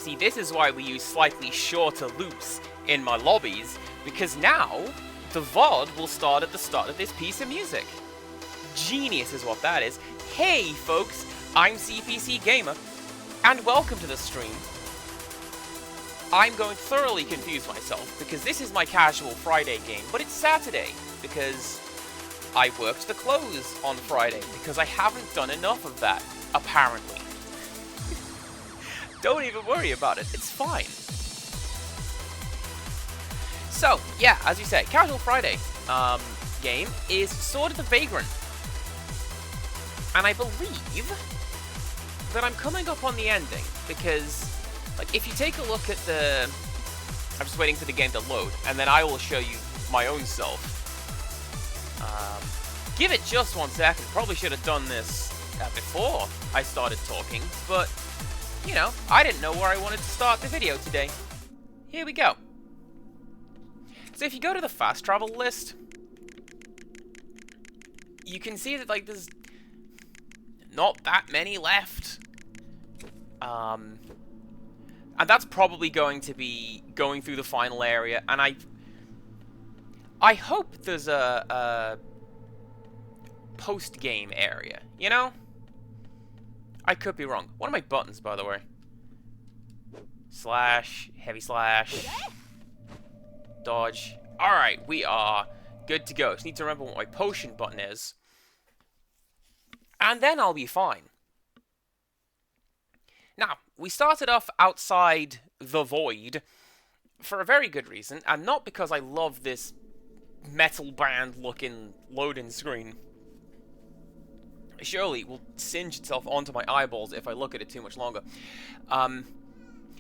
See, this is why we use slightly shorter loops in my lobbies, because now the VOD will start at the start of this piece of music. Genius is what that is. Hey folks, I'm CPC Gamer, and welcome to the stream. I'm going to thoroughly confuse myself, because this is my casual Friday game, but it's Saturday, because I worked the close on Friday, because I haven't done enough of that, apparently. Don't even worry about it, it's fine. So, yeah, as you say, casual Friday game is sort of the Vagrant. And I believe that I'm coming up on the ending, because, like, if you take a look at the... I'm just waiting for the game to load, and then I will show you my own self. Give it just 1 second. Probably should have done this before I started talking, but, you know, I didn't know where I wanted to start the video today. Here we go. So if you go to the fast travel list, you can see that, like, there's not that many left. And that's probably going to be going through the final area, and I hope there's a post-game area, you know? I could be wrong. What are my buttons, by the way? Slash, heavy slash, dodge. Alright, we are good to go. Just need to remember what my potion button is. And then I'll be fine. Now, we started off outside the void for a very good reason, and not because I love this metal band looking loading screen. Surely it will singe itself onto my eyeballs if I look at it too much longer.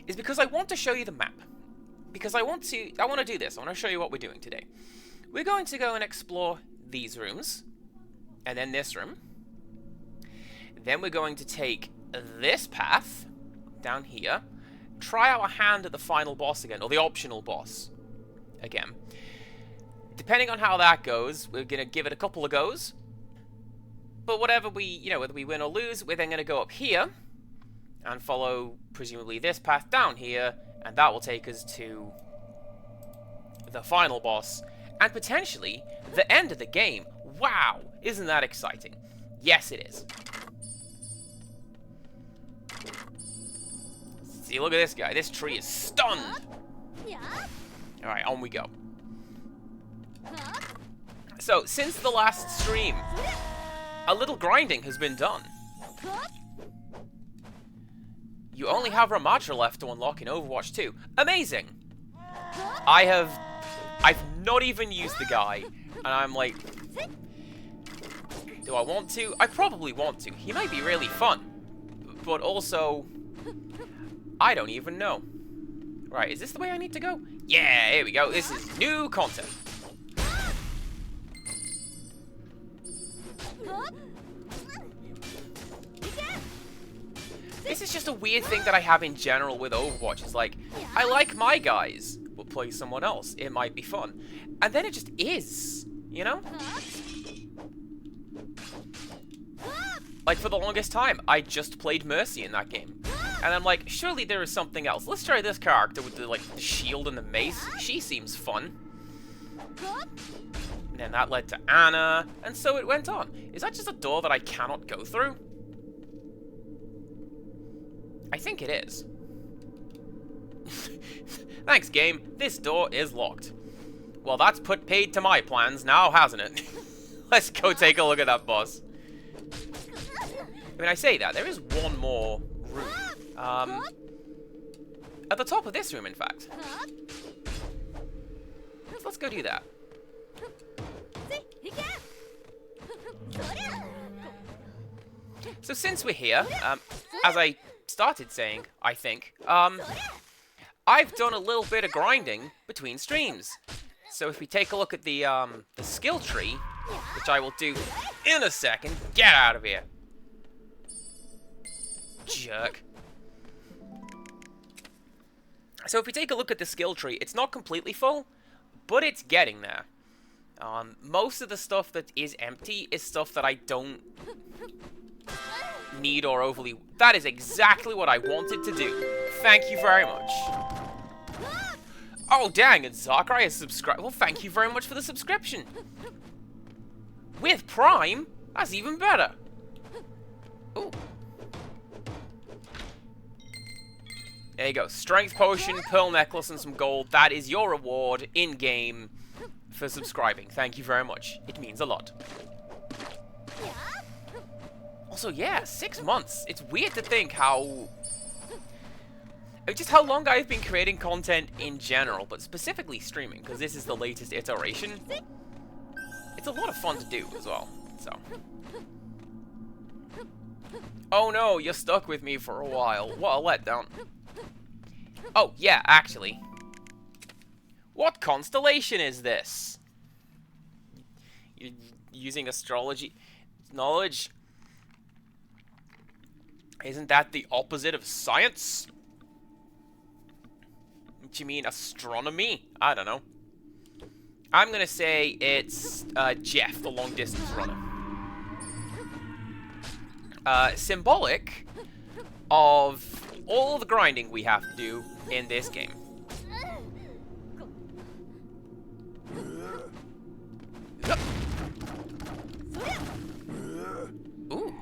Is because I want to show you the map. Because I want to do this. I want to show you what we're doing today. We're going to go and explore these rooms, and then this room. Then we're going to take this path down here, try our hand at the final boss again, or the optional boss again. Depending on how that goes, we're going to give it a couple of goes. But whatever whether we win or lose, we're then going to go up here and follow, presumably, this path down here, and that will take us to the final boss, and potentially the end of the game. Wow! Isn't that exciting? Yes, it is. See, look at this guy. This tree is stunned. Alright, on we go. So, since the last stream, a little grinding has been done. You only have Ramatra left to unlock in Overwatch 2. Amazing! I've not even used the guy, and I'm like, do I want to? I probably want to. He might be really fun, but also, I don't even know. Right, is this the way I need to go? Yeah, here we go. This is new content. This is just a weird thing that I have in general with Overwatch. It's like, I like my guys, but play someone else. It might be fun. And then it just is, you know? Like, for the longest time, I just played Mercy in that game. And I'm like, surely there is something else. Let's try this character with the, like, the shield and the mace. She seems fun. And then that led to Anna, and so it went on. Is that just a door that I cannot go through? I think it is. Thanks, game. This door is locked. Well, that's put paid to my plans now, hasn't it? Let's go take a look at that boss. I mean, I say that. There is one more room. At the top of this room, in fact. Let's go do that. So since we're here, as I started saying, I think, I've done a little bit of grinding between streams. So if we take a look at the skill tree, which I will do in a second, get out of here. Jerk. So if we take a look at the skill tree, it's not completely full, but it's getting there. Most of the stuff that is empty is stuff that I don't need or overly... That is exactly what I wanted to do. Thank you very much. Oh, dang, and Zachary is subscribed. Well, thank you very much for the subscription. With Prime, that's even better. Ooh. There you go. Strength potion, pearl necklace, and some gold. That is your reward in-game for subscribing. Thank you very much. It means a lot. Also, yeah, 6 months. It's weird to think how... just how long I've been creating content in general, but specifically streaming, because this is the latest iteration. It's a lot of fun to do as well, so... Oh no, you're stuck with me for a while. What a letdown. Oh, yeah, actually. What constellation is this? You're using astrology knowledge? Isn't that the opposite of science? Do you mean astronomy? I don't know. I'm gonna say it's Jeff, the long-distance runner. Symbolic of all the grinding we have to do in this game. Ooh.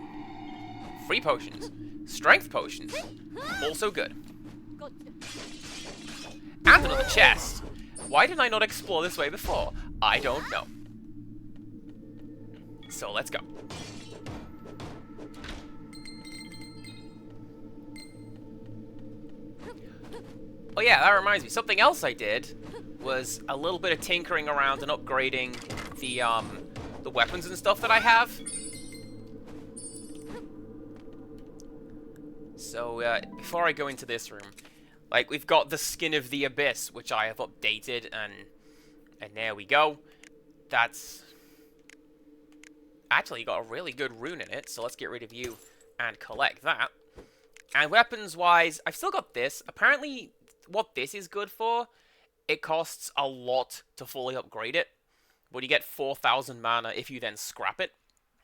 Free potions. Strength potions. Also good. And another chest. Why did I not explore this way before? I don't know. So let's go. Oh yeah, that reminds me. Something else I did was a little bit of tinkering around and upgrading the weapons and stuff that I have. So before I go into this room, like, we've got the Skin of the Abyss, which I have updated, and there we go. That's actually got a really good rune in it, so let's get rid of you and collect that. And weapons-wise, I've still got this. Apparently, what this is good for, it costs a lot to fully upgrade it, but you get 4,000 mana if you then scrap it.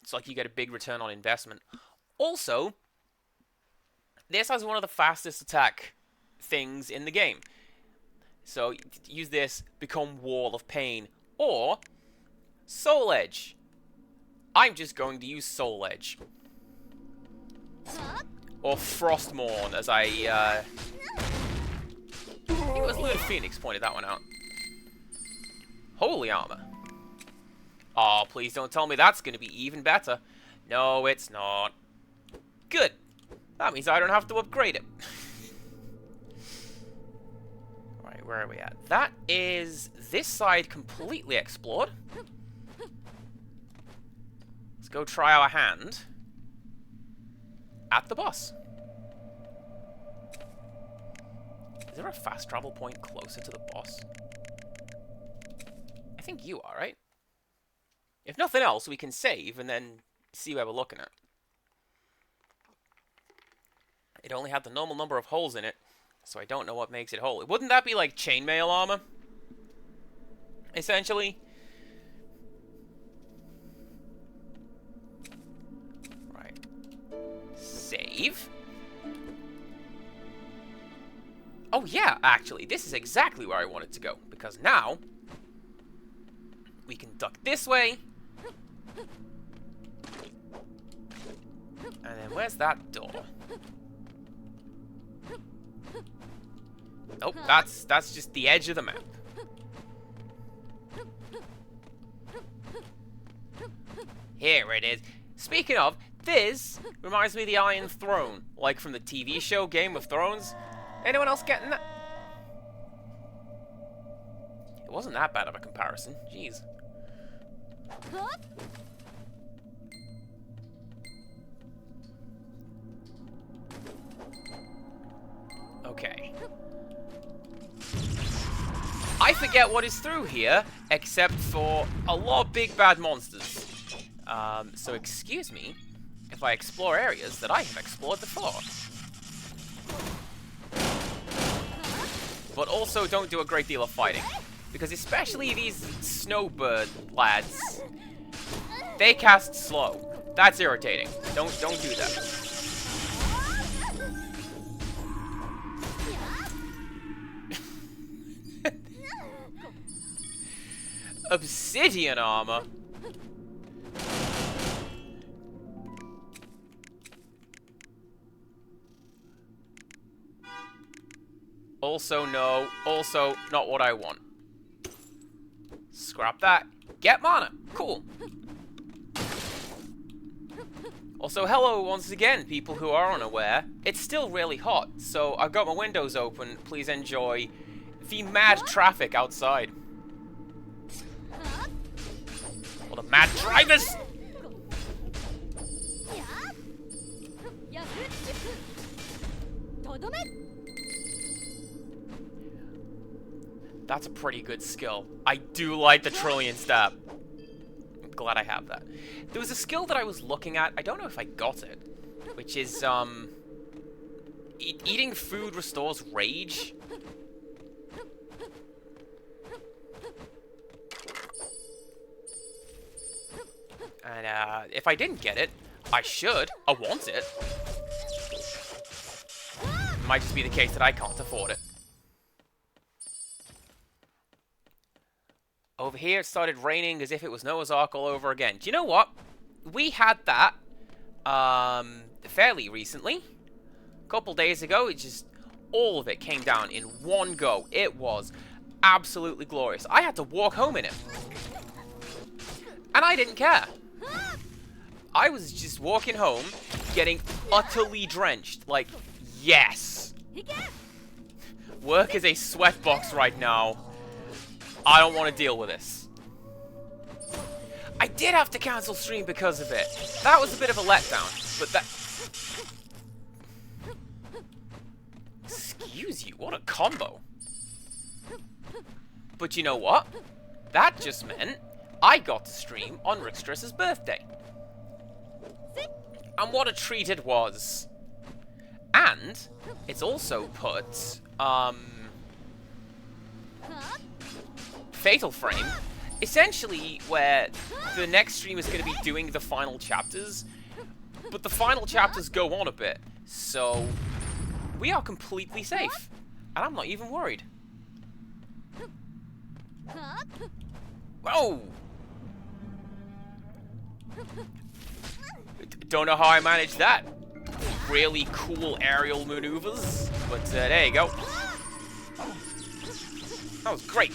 It's like you get a big return on investment. Also, this has one of the fastest attack things in the game. So use this, become Wall of Pain, or Soul Edge. I'm just going to use Soul Edge. Or Frostmourne, as I think it was Luna Phoenix pointed that one out. Holy armor. Oh, please don't tell me that's going to be even better. No, it's not. Good. That means I don't have to upgrade it. Right, where are we at? That is this side completely explored. Let's go try our hand at the boss. Is there a fast travel point closer to the boss? I think you are, right? If nothing else, we can save and then see where we're looking at. It only had the normal number of holes in it, so I don't know what makes it whole. Wouldn't that be like chainmail armor? Essentially. Right. Save. Oh yeah, actually, this is exactly where I wanted to go, because now we can duck this way. And then where's that door? Nope, that's just the edge of the map. Here it is. Speaking of, this reminds me of the Iron Throne, like from the TV show Game of Thrones. Anyone else getting that? It wasn't that bad of a comparison. Jeez. Okay. I forget what is through here, except for a lot of big bad monsters. So excuse me if I explore areas that I have explored before. But also don't do a great deal of fighting. Because especially these snowbird lads, they cast slow. That's irritating. Don't do that. Obsidian armor? Also, no. Also, not what I want. Scrap that. Get mana. Cool. Also, hello once again, people who are unaware. It's still really hot, so I've got my windows open. Please enjoy the mad traffic outside. All the mad drivers! That's a pretty good skill. I do like the Trillion Stab. I'm glad I have that. There was a skill that I was looking at. I don't know if I got it. Which is, eating food restores rage. And, if I didn't get it, I should. I want it. Might just be the case that I can't afford it. Over here, it started raining as if it was Noah's Ark all over again. Do you know what? We had that, fairly recently. A couple days ago, it just, all of it came down in one go. It was absolutely glorious. I had to walk home in it. And I didn't care. I was just walking home, getting utterly drenched. Like, yes. Work is a sweatbox right now. I don't want to deal with this. I did have to cancel stream because of it. That was a bit of a letdown, but that... Excuse you, what a combo. But you know what? That just meant I got to stream on Rickstress's birthday. And what a treat it was. And it's also put, Fatal Frame, essentially where the next stream is going to be doing the final chapters, but the final chapters go on a bit, so we are completely safe, and I'm not even worried. Whoa! Don't know how I managed that. Really cool aerial maneuvers, but there you go. That was great.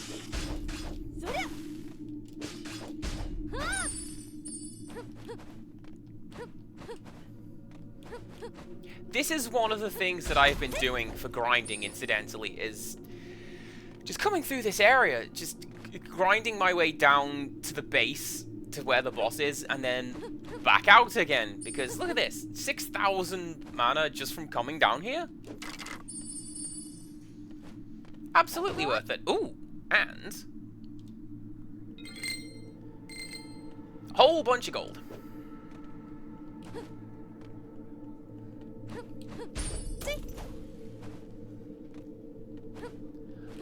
This is one of the things that I've been doing for grinding, incidentally, is just coming through this area, just grinding my way down to the base, to where the boss is, and then back out again, because look at this, 6,000 mana just from coming down here. Absolutely worth it. Ooh, and a whole bunch of gold.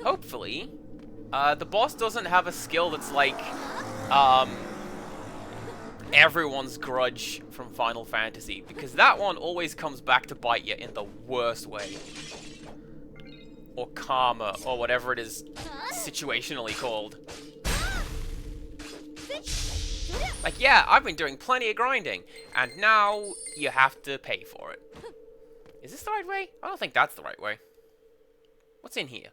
Hopefully, the boss doesn't have a skill that's like, everyone's grudge from Final Fantasy, because that one always comes back to bite you in the worst way. Or karma, or whatever it is situationally called. Like, yeah, I've been doing plenty of grinding, and now you have to pay for it. Is this the right way? I don't think that's the right way. What's in here?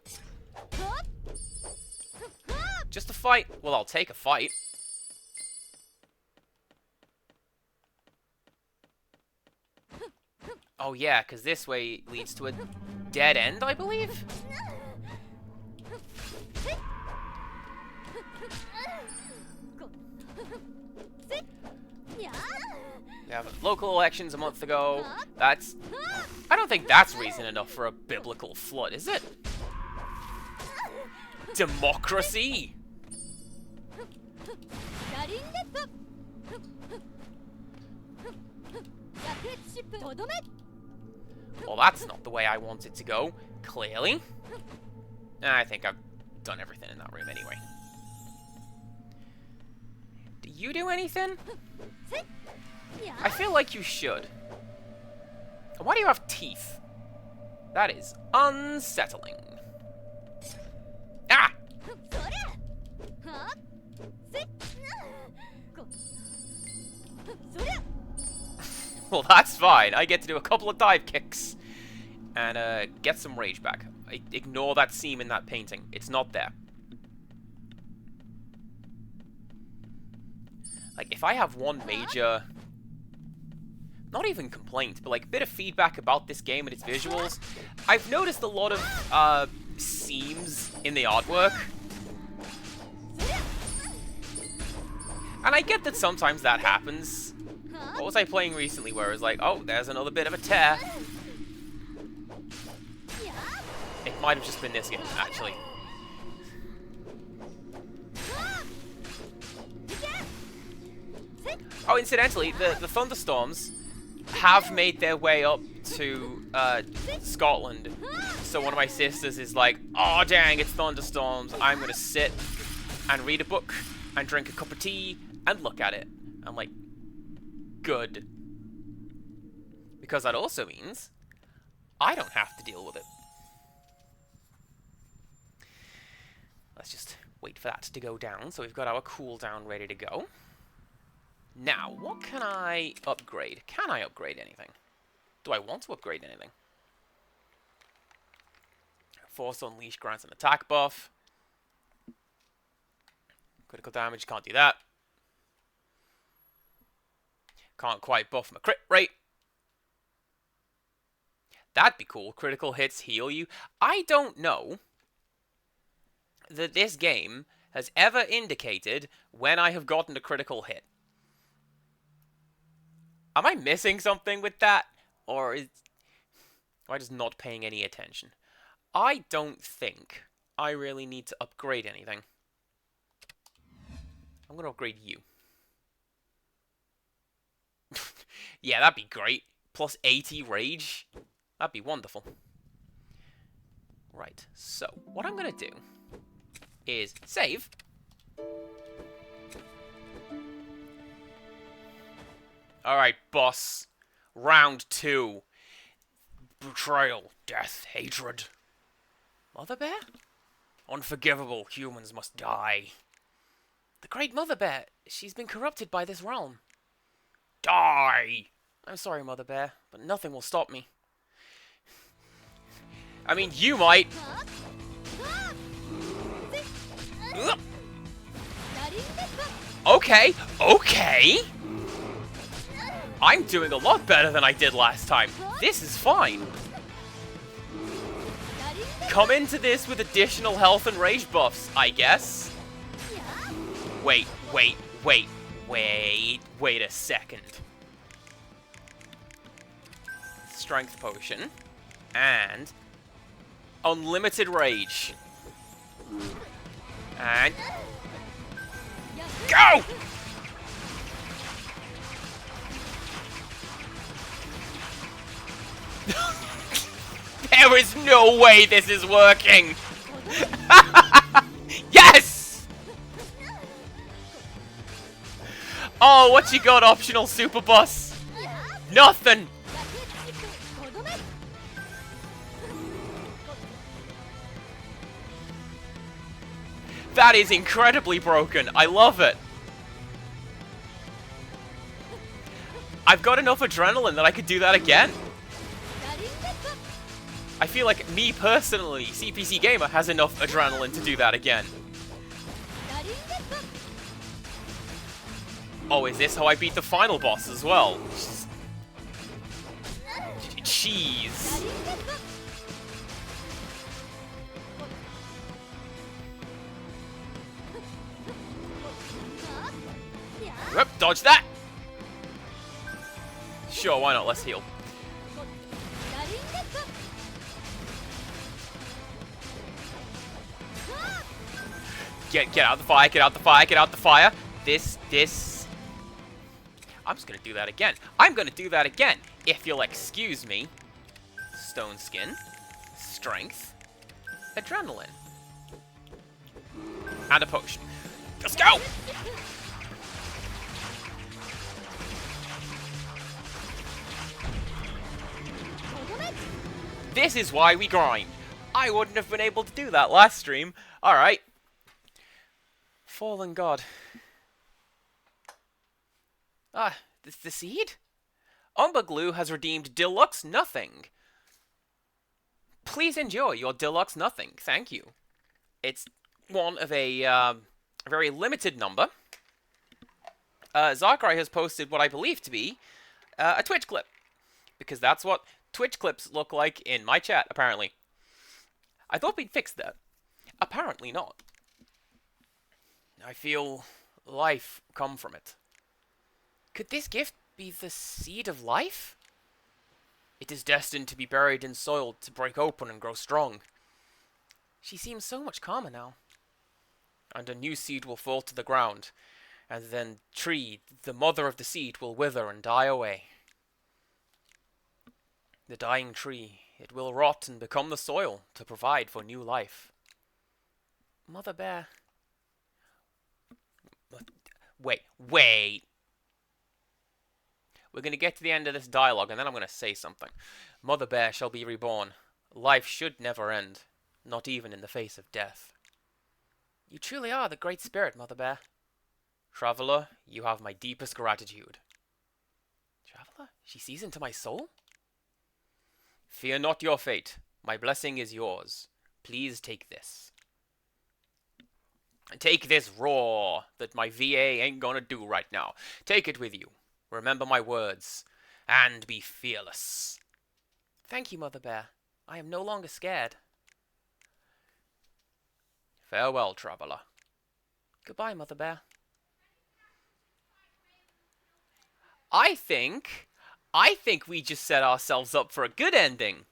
Just a fight? Well, I'll take a fight. Oh yeah, because this way leads to a dead end, I believe? We have local elections a month ago. That's... I don't think that's reason enough for a biblical flood, is it? Democracy! Well, that's not the way I want it to go, clearly. I think I've done everything in that room anyway. Do you do anything? I feel like you should. Why do you have teeth? That is unsettling. Ah! Well, that's fine. I get to do a couple of dive kicks and get some rage back. Ignore that seam in that painting. It's not there. Like, if I have one major... not even complaint, but like a bit of feedback about this game and its visuals, I've noticed a lot of seams in the artwork. And I get that sometimes that happens. What was I playing recently where it was like, oh, there's another bit of a tear? It might have just been this game, actually. Oh, incidentally, the thunderstorms have made their way up to Scotland. So one of my sisters is like, oh dang, it's thunderstorms. I'm gonna sit and read a book and drink a cup of tea and look at it. I'm like, good. Because that also means I don't have to deal with it. Let's just wait for that to go down. So we've got our cooldown ready to go. Now, what can I upgrade? Can I upgrade anything? Do I want to upgrade anything? Force Unleash grants an attack buff. Critical damage, can't do that. Can't quite buff my crit rate. That'd be cool. Critical hits heal you. I don't know that this game has ever indicated when I have gotten a critical hit. Am I missing something with that? Or am I just not paying any attention? I don't think I really need to upgrade anything. I'm going to upgrade you. Yeah, that'd be great. Plus 80 rage. That'd be wonderful. Right, so what I'm going to do is save. Alright, boss. Round 2. Betrayal, death, hatred. Mother Bear? Unforgivable, humans must die. The great Mother Bear, she's been corrupted by this realm. Die! I'm sorry, Mother Bear, but nothing will stop me. I mean, you might. Okay, okay. I'm doing a lot better than I did last time. This is fine. Come into this with additional health and rage buffs, I guess. Wait a second. Strength potion. And unlimited rage. And go! There is no way this is working! Yes! Oh, what you got, optional super boss? Nothing! That is incredibly broken. I love it. I've got enough adrenaline that I could do that again. I feel like me personally, CPC Gamer, has enough adrenaline to do that again. Oh, is this how I beat the final boss as well? Cheese. Whoop, dodge that! Sure, why not? Let's heal. Get out the fire, get out the fire, get out the fire. This. I'm just gonna do that again. I'm gonna do that again. If you'll excuse me. Stone skin. Strength. Adrenaline. And a potion. Let's go! This is why we grind. I wouldn't have been able to do that last stream. Alright. Fallen God. The seed? Umber Glue has redeemed Deluxe Nothing. Please enjoy your Deluxe Nothing. Thank you. It's one of a very limited number. Zachary has posted what I believe to be a Twitch clip. Because that's what Twitch clips look like in my chat, apparently. I thought we'd fix that. Apparently not. I feel life come from it. Could this gift be the seed of life? It is destined to be buried in soil to break open and grow strong. She seems so much calmer now. And a new seed will fall to the ground, and then tree, the mother of the seed, will wither and die away. The dying tree, it will rot and become the soil to provide for new life. Mother Bear. Wait. We're going to get to the end of this dialogue, and then I'm going to say something. Mother Bear shall be reborn. Life should never end, not even in the face of death. You truly are the Great Spirit, Mother Bear. Traveler, you have my deepest gratitude. Traveler? She sees into my soul? Fear not your fate. My blessing is yours. Please take this. Take this raw that my VA ain't gonna do right now. Take it with you. Remember my words. And be fearless. Thank you, Mother Bear. I am no longer scared. Farewell, traveler. Goodbye, Mother Bear. I think we just set ourselves up for a good ending.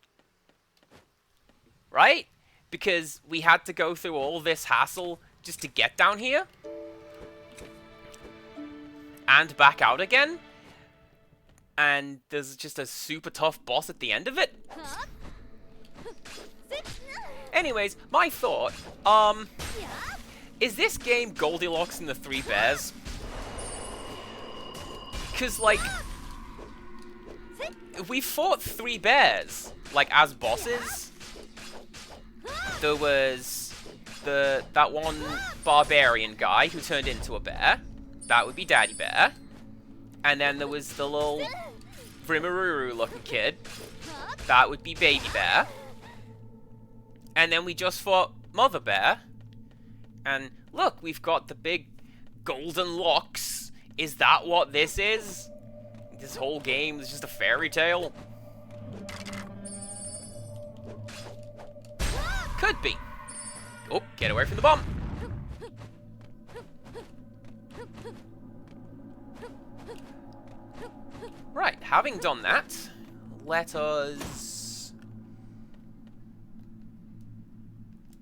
Right? Because we had to go through all this hassle just to get down here. And back out again. And there's just a super tough boss at the end of it. Anyways, my thought, is this game Goldilocks and the Three Bears? Because, like, we fought three bears, like, as bosses. There was that one barbarian guy who turned into a bear. That would be Daddy Bear. And then there was the little Rimaruru-looking kid. That would be Baby Bear. And then we just fought Mother Bear. And look, we've got the big golden locks. Is that what this is? This whole game is just a fairy tale? Could be. Oh, get away from the bomb. Right, having done that, let us...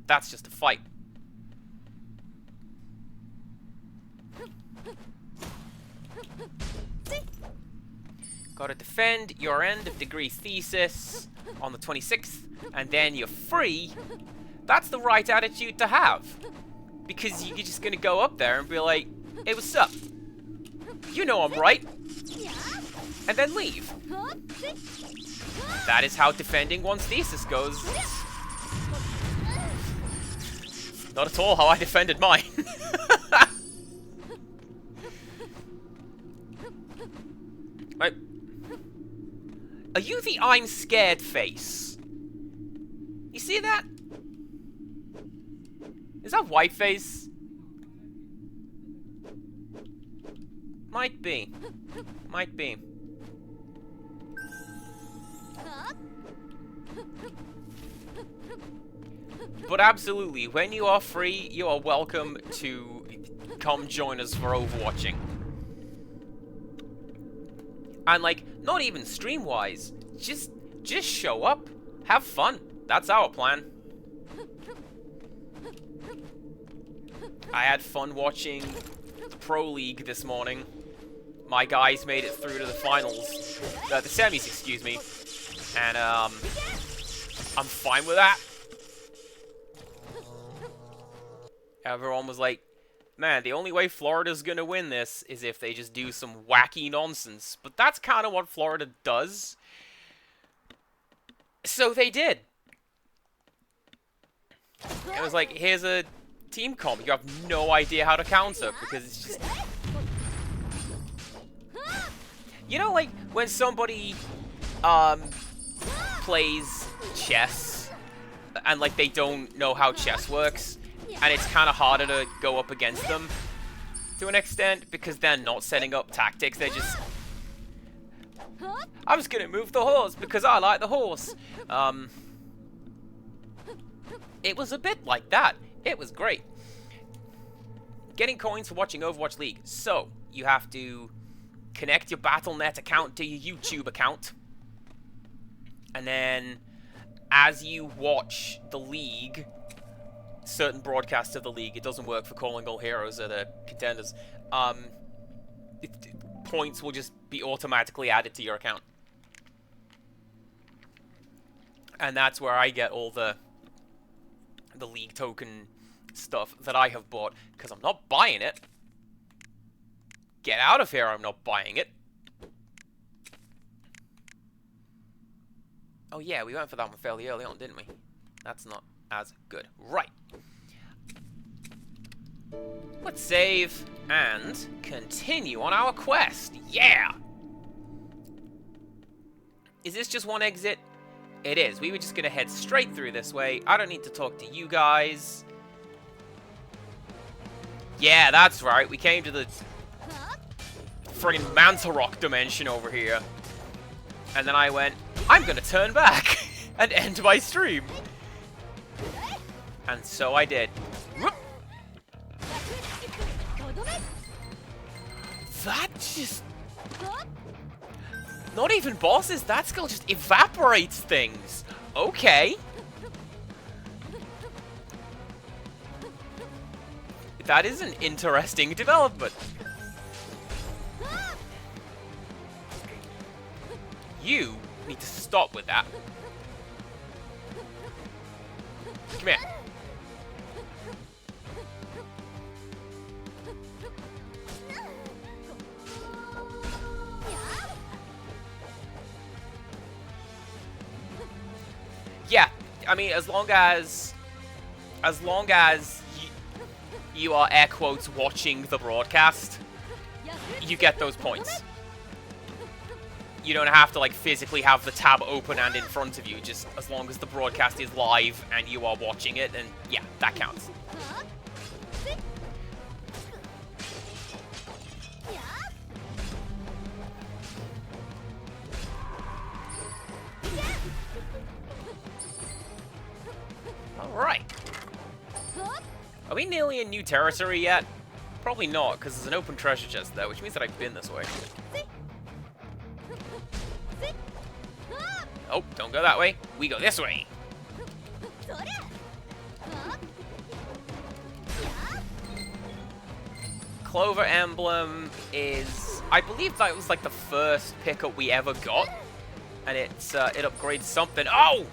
That's just a fight. Gotta defend your end of degree thesis on the 26th, and then you're free. That's the right attitude to have. Because you're just gonna go up there and be like, hey, what's up? You know I'm right. And then leave. That is how defending one's thesis goes. Not at all how I defended mine. Right. Are you the I'm scared face? You see that? Is that white face? Might be. Might be. But absolutely, when you are free, you are welcome to come join us for Overwatching. And like, not even stream-wise, just show up, have fun. That's our plan. I had fun watching the Pro League this morning. My guys made it through to the finals, the semis, excuse me, and I'm fine with that. Everyone was like, man, the only way Florida's gonna win this is if they just do some wacky nonsense. But that's kind of what Florida does. So they did. It was like, here's a team comp. You have no idea how to counter because it's just... You know, like, when somebody, plays chess, and, like, they don't know how chess works, and it's kind of harder to go up against them, to an extent, because they're not setting up tactics, they're just... I'm just gonna move the horse, because I like the horse. It was a bit like that. It was great. Getting coins for watching Overwatch League. So, you have to connect your Battle.net account to your YouTube account. And then, as you watch the league, certain broadcasts of the league, it doesn't work for calling all heroes or the contenders, points will just be automatically added to your account. And that's where I get all the league token stuff that I have bought, because I'm not buying it. Get out of here, I'm not buying it. Oh yeah, we went for that one fairly early on, didn't we? That's not as good. Right. Let's save and continue on our quest. Yeah! Is this just one exit? It is. We were just gonna head straight through this way. I don't need to talk to you guys. Yeah, that's right. We came to the friggin' Mantarok dimension over here. And then I went, I'm gonna turn back and end my stream. And so I did. Whoop. That just... Not even bosses, that skill just evaporates things. Okay. That is an interesting development. You need to stop with that. Come here. Yeah, I mean, as long as you are, air quotes, watching the broadcast, you get those points. You don't have to, like, physically have the tab open and in front of you, just as long as the broadcast is live and you are watching it, then, yeah, that counts. Alright. Are we nearly in new territory yet? Probably not, because there's an open treasure chest there, which means that I've been this way. Oh, don't go that way. We go this way. Clover Emblem is... I believe that was like the first pickup we ever got. And it's it upgrades something. Oh!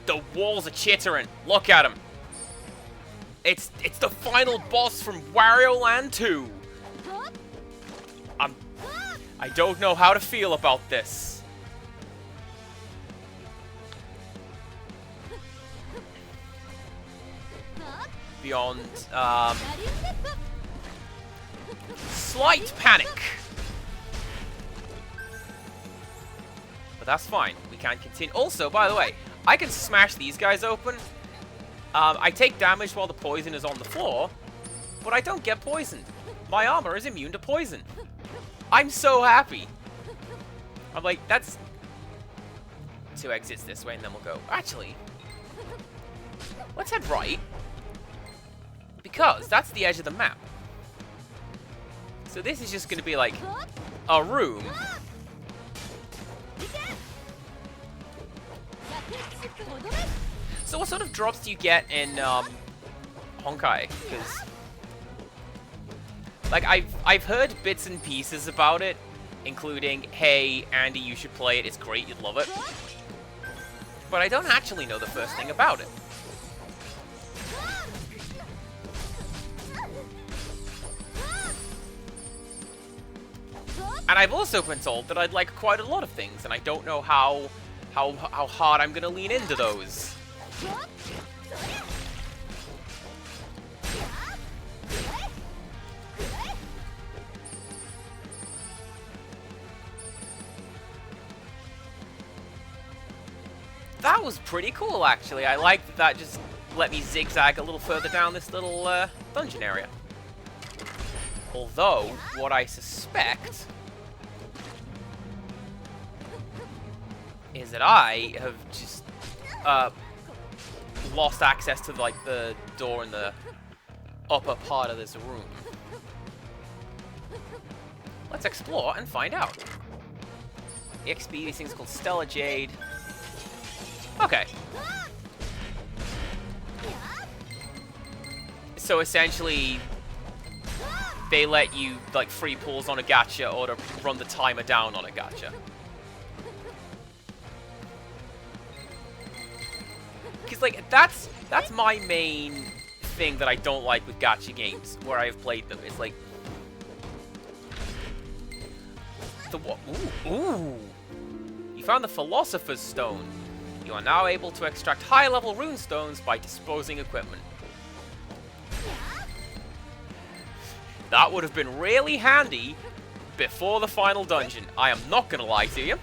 The walls are chittering. Look at them. It's the final boss from Wario Land 2. I don't know how to feel about this. Beyond slight panic. But that's fine. We can continue. Also, by the way, I can smash these guys open. I take damage while the poison is on the floor, but I don't get poisoned. My armor is immune to poison. I'm so happy. I'm like, that's 2 exits this way, and then we'll go. Actually, let's head right, because that's the edge of the map. So this is just going to be like a room. So what sort of drops do you get in Honkai? Because, like, I've heard bits and pieces about it, including, hey, Andy, you should play it, it's great, you'd love it. But I don't actually know the first thing about it. And I've also been told that I'd like quite a lot of things, and I don't know how hard I'm gonna lean into those. that was pretty cool, actually. I like that that just let me zigzag a little further down this little dungeon area. Although, what I suspect is that I have just lost access to like the door in the upper part of this room. Let's explore and find out. EXP, these things are called Stellar Jade. Okay. So essentially, they let you like free pulls on a gacha or to run the timer down on a gacha. Because like that's my main thing that I don't like with gacha games where I've played them. It's like the what? Ooh! You found the Philosopher's Stone. You are now able to extract high-level rune stones by disposing equipment. That would have been really handy before the final dungeon. I am not gonna lie to you.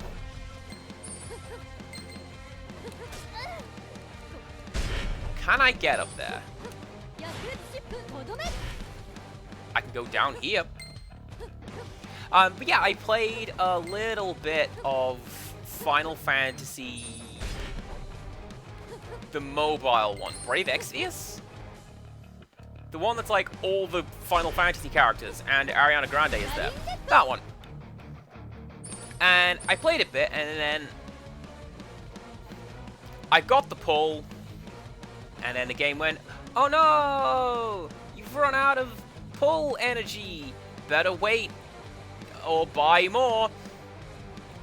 Can I get up there? I can go down here. But yeah, I played a little bit of Final Fantasy, the mobile one, Brave Exvius? The one that's like all the Final Fantasy characters and Ariana Grande is there. That one. And I played a bit and then I got the pull and then the game went, oh no! You've run out of pull energy. Better wait or buy more.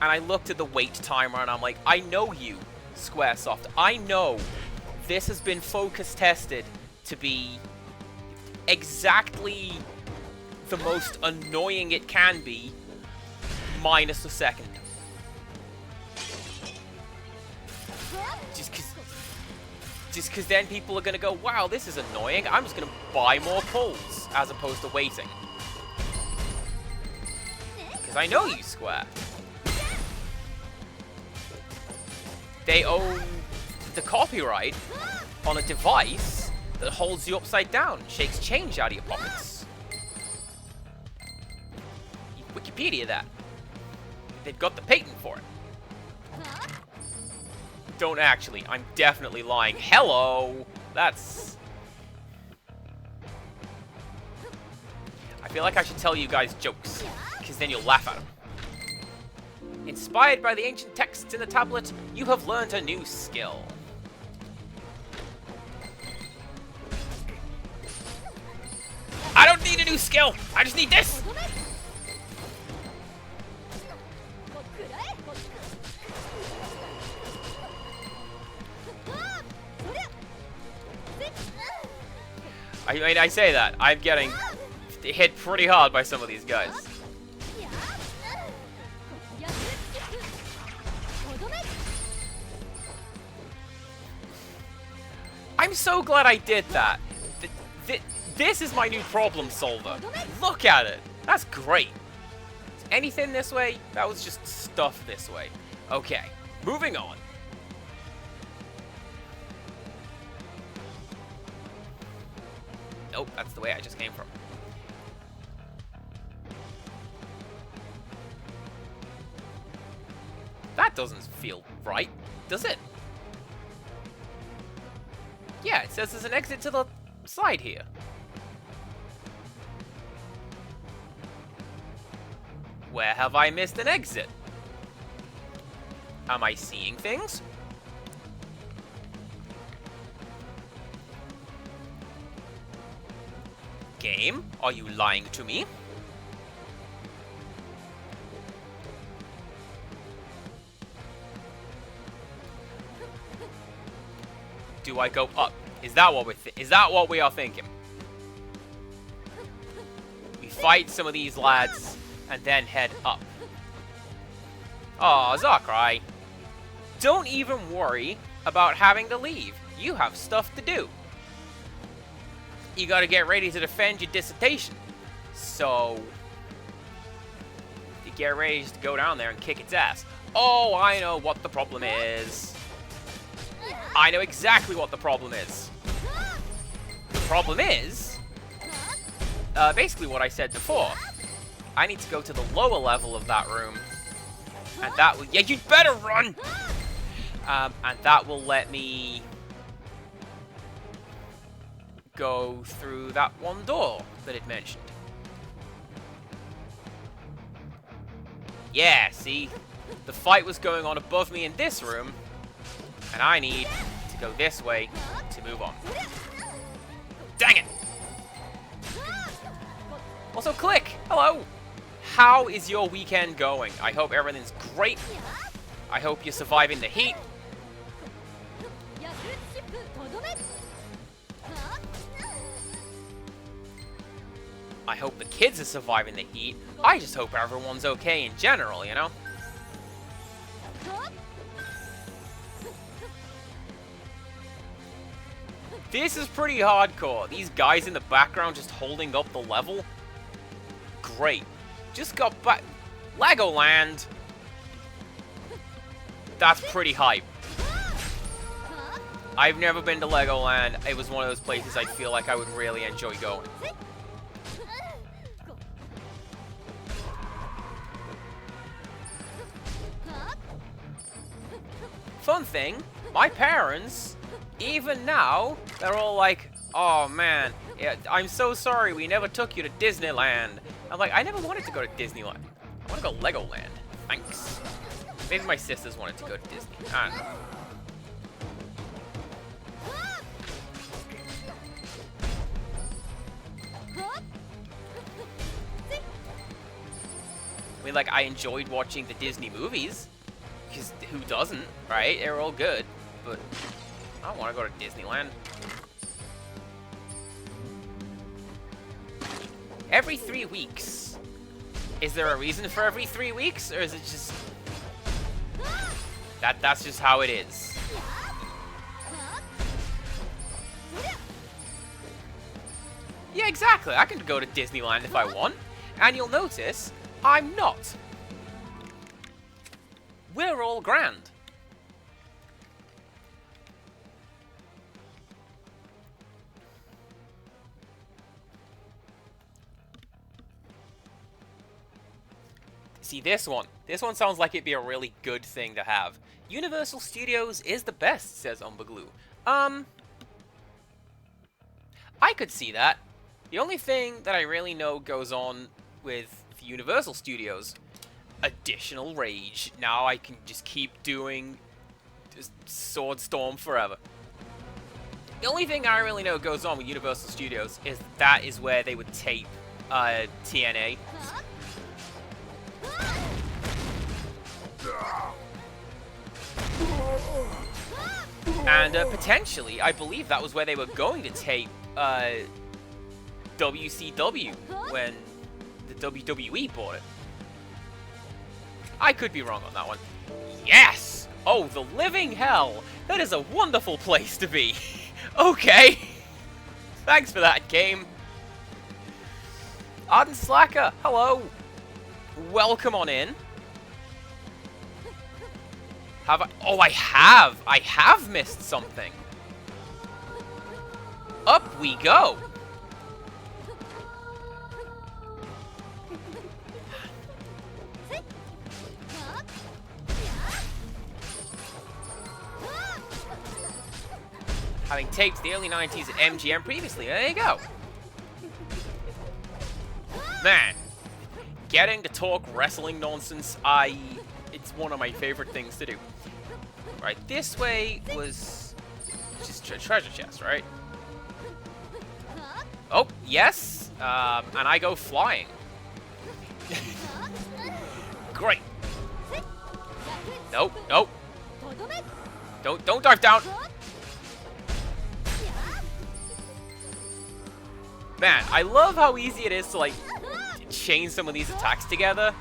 And I looked at the wait timer and I'm like, I know you, Squaresoft. I know this has been focus tested to be exactly the most annoying it can be, minus a second. Just because then people are going to go, wow, this is annoying. I'm just going to buy more pulls as opposed to waiting. Because I know you, Square. They own the copyright on a device that holds you upside down and shakes change out of your pockets. Wikipedia that. They've got the patent for it. Don't actually. I'm definitely lying. Hello! That's... I feel like I should tell you guys jokes, because then you'll laugh at them. Inspired by the ancient texts in the tablet, you have learned a new skill. I don't need a new skill! I just need this! I mean, I say that. I'm getting hit pretty hard by some of these guys. I'm so glad I did that. This is my new problem solver. Look at it. That's great. Is anything this way? That was just stuff this way. Okay, moving on. Nope, that's the way I just came from. That doesn't feel right, does it? Yeah, it says there's an exit to the side here. Where have I missed an exit? Am I seeing things? Game, are you lying to me? Do I go up? Is that what we are thinking? We fight some of these lads and then head up. Aw, Zakrai. Don't even worry about having to leave. You have stuff to do. You gotta get ready to defend your dissertation. So, you get ready to go down there and kick its ass. Oh, I know what the problem is. I know exactly what the problem is. The problem is, basically what I said before. I need to go to the lower level of that room. And that will... Yeah, you'd better run! And that will let me go through that one door that it mentioned. Yeah, see? The fight was going on above me in this room, and I need to go this way to move on. Dang it! Also, Click! Hello! How is your weekend going? I hope everything's great. I hope you're surviving the heat. I hope the kids are surviving the heat. I just hope everyone's okay in general, you know? This is pretty hardcore. These guys in the background just holding up the level. Great. Just got back. Legoland. That's pretty hype. I've never been to Legoland. It was one of those places I feel like I would really enjoy going. Fun thing, my parents, even now, they're all like, oh man, yeah, I'm so sorry we never took you to Disneyland. I'm like, I never wanted to go to Disneyland. I want to go Legoland. Thanks. Maybe my sisters wanted to go to Disney. I don't know. I mean, like, I enjoyed watching the Disney movies. Because who doesn't, right? They're all good. But I don't want to go to Disneyland. Every 3 weeks. Is there a reason for every 3 weeks? Or is it just... That's just how it is. Yeah, exactly. I can go to Disneyland if I want. And you'll notice, I'm not. We're all grand. See, this one sounds like it'd be a really good thing to have. Universal Studios is the best, says Umberglue. I could see that. The only thing that I really know goes on with Universal Studios, additional rage. Now I can just keep doing just Sword Storm forever. The only thing I really know goes on with Universal Studios is that is where they would tape TNA. And potentially, I believe that was where they were going to tape WCW when the WWE bought it. I could be wrong on that one. Yes! Oh, the living hell! That is a wonderful place to be. Okay. Thanks for that, game. Arden Slacker, hello. Welcome on in. Have I? Oh, I have. I have missed something. Up we go. Having taped the early 90s at MGM previously. There you go. Man, getting to talk wrestling nonsense, it's one of my favorite things to do. Right, this way was just a treasure chest, right? Oh, yes, and I go flying. Great. Nope, nope. Don't dive down. Man, I love how easy it is to, like, chain some of these attacks together,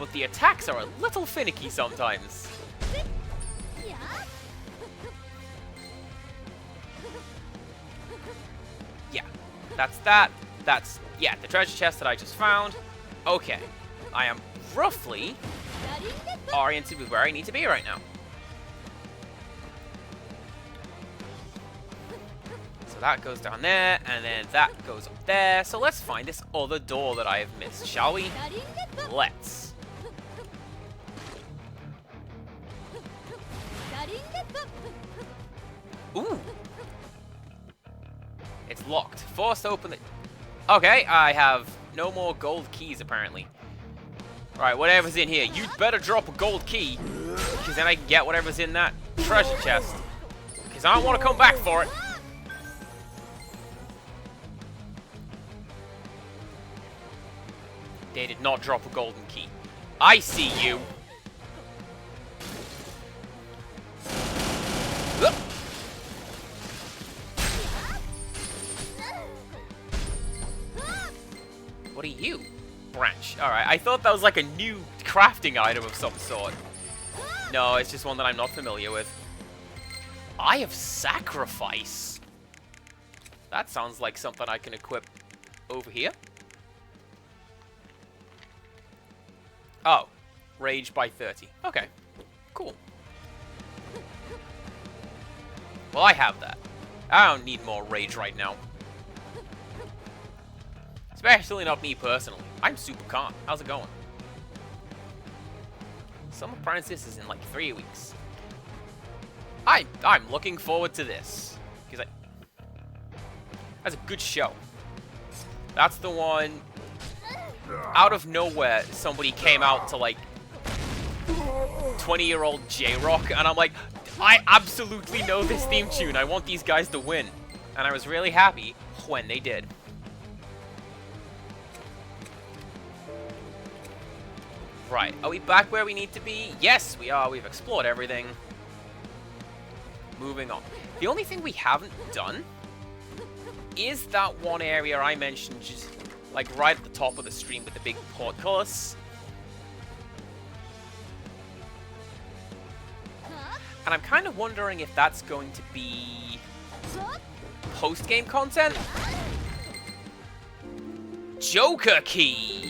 but the attacks are a little finicky sometimes. Yeah, that's that. That's, yeah, the treasure chest that I just found. Okay, I am roughly oriented with where I need to be right now. So that goes down there, and then that goes up there. So let's find this other door that I have missed, shall we? Let's. Ooh. It's locked. Forced open it. Okay, I have no more gold keys, apparently. Alright, whatever's in here, you'd better drop a gold key, because then I can get whatever's in that treasure chest. Because I don't want to come back for it. They did not drop a golden key. I see you. Look. What are you? Branch. Alright, I thought that was like a new crafting item of some sort. No, it's just one that I'm not familiar with. Eye of Sacrifice. That sounds like something I can equip over here. Oh, rage by 30. Okay, cool. Well, I have that. I don't need more rage right now. Especially not me personally. I'm super calm. How's it going? Summer Apprentice is in like 3 weeks. I'm looking forward to this. Because that's a good show. That's the one... Out of nowhere, somebody came out to like 20-year-old J-Rock, and I'm like, I absolutely know this theme tune. I want these guys to win. And I was really happy when they did. Right, are we back where we need to be? Yes, we are. We've explored everything. Moving on. The only thing we haven't done is that one area I mentioned, just like right at the top of the stream with the big portcullis. And I'm kind of wondering if that's going to be post-game content. Joker Key!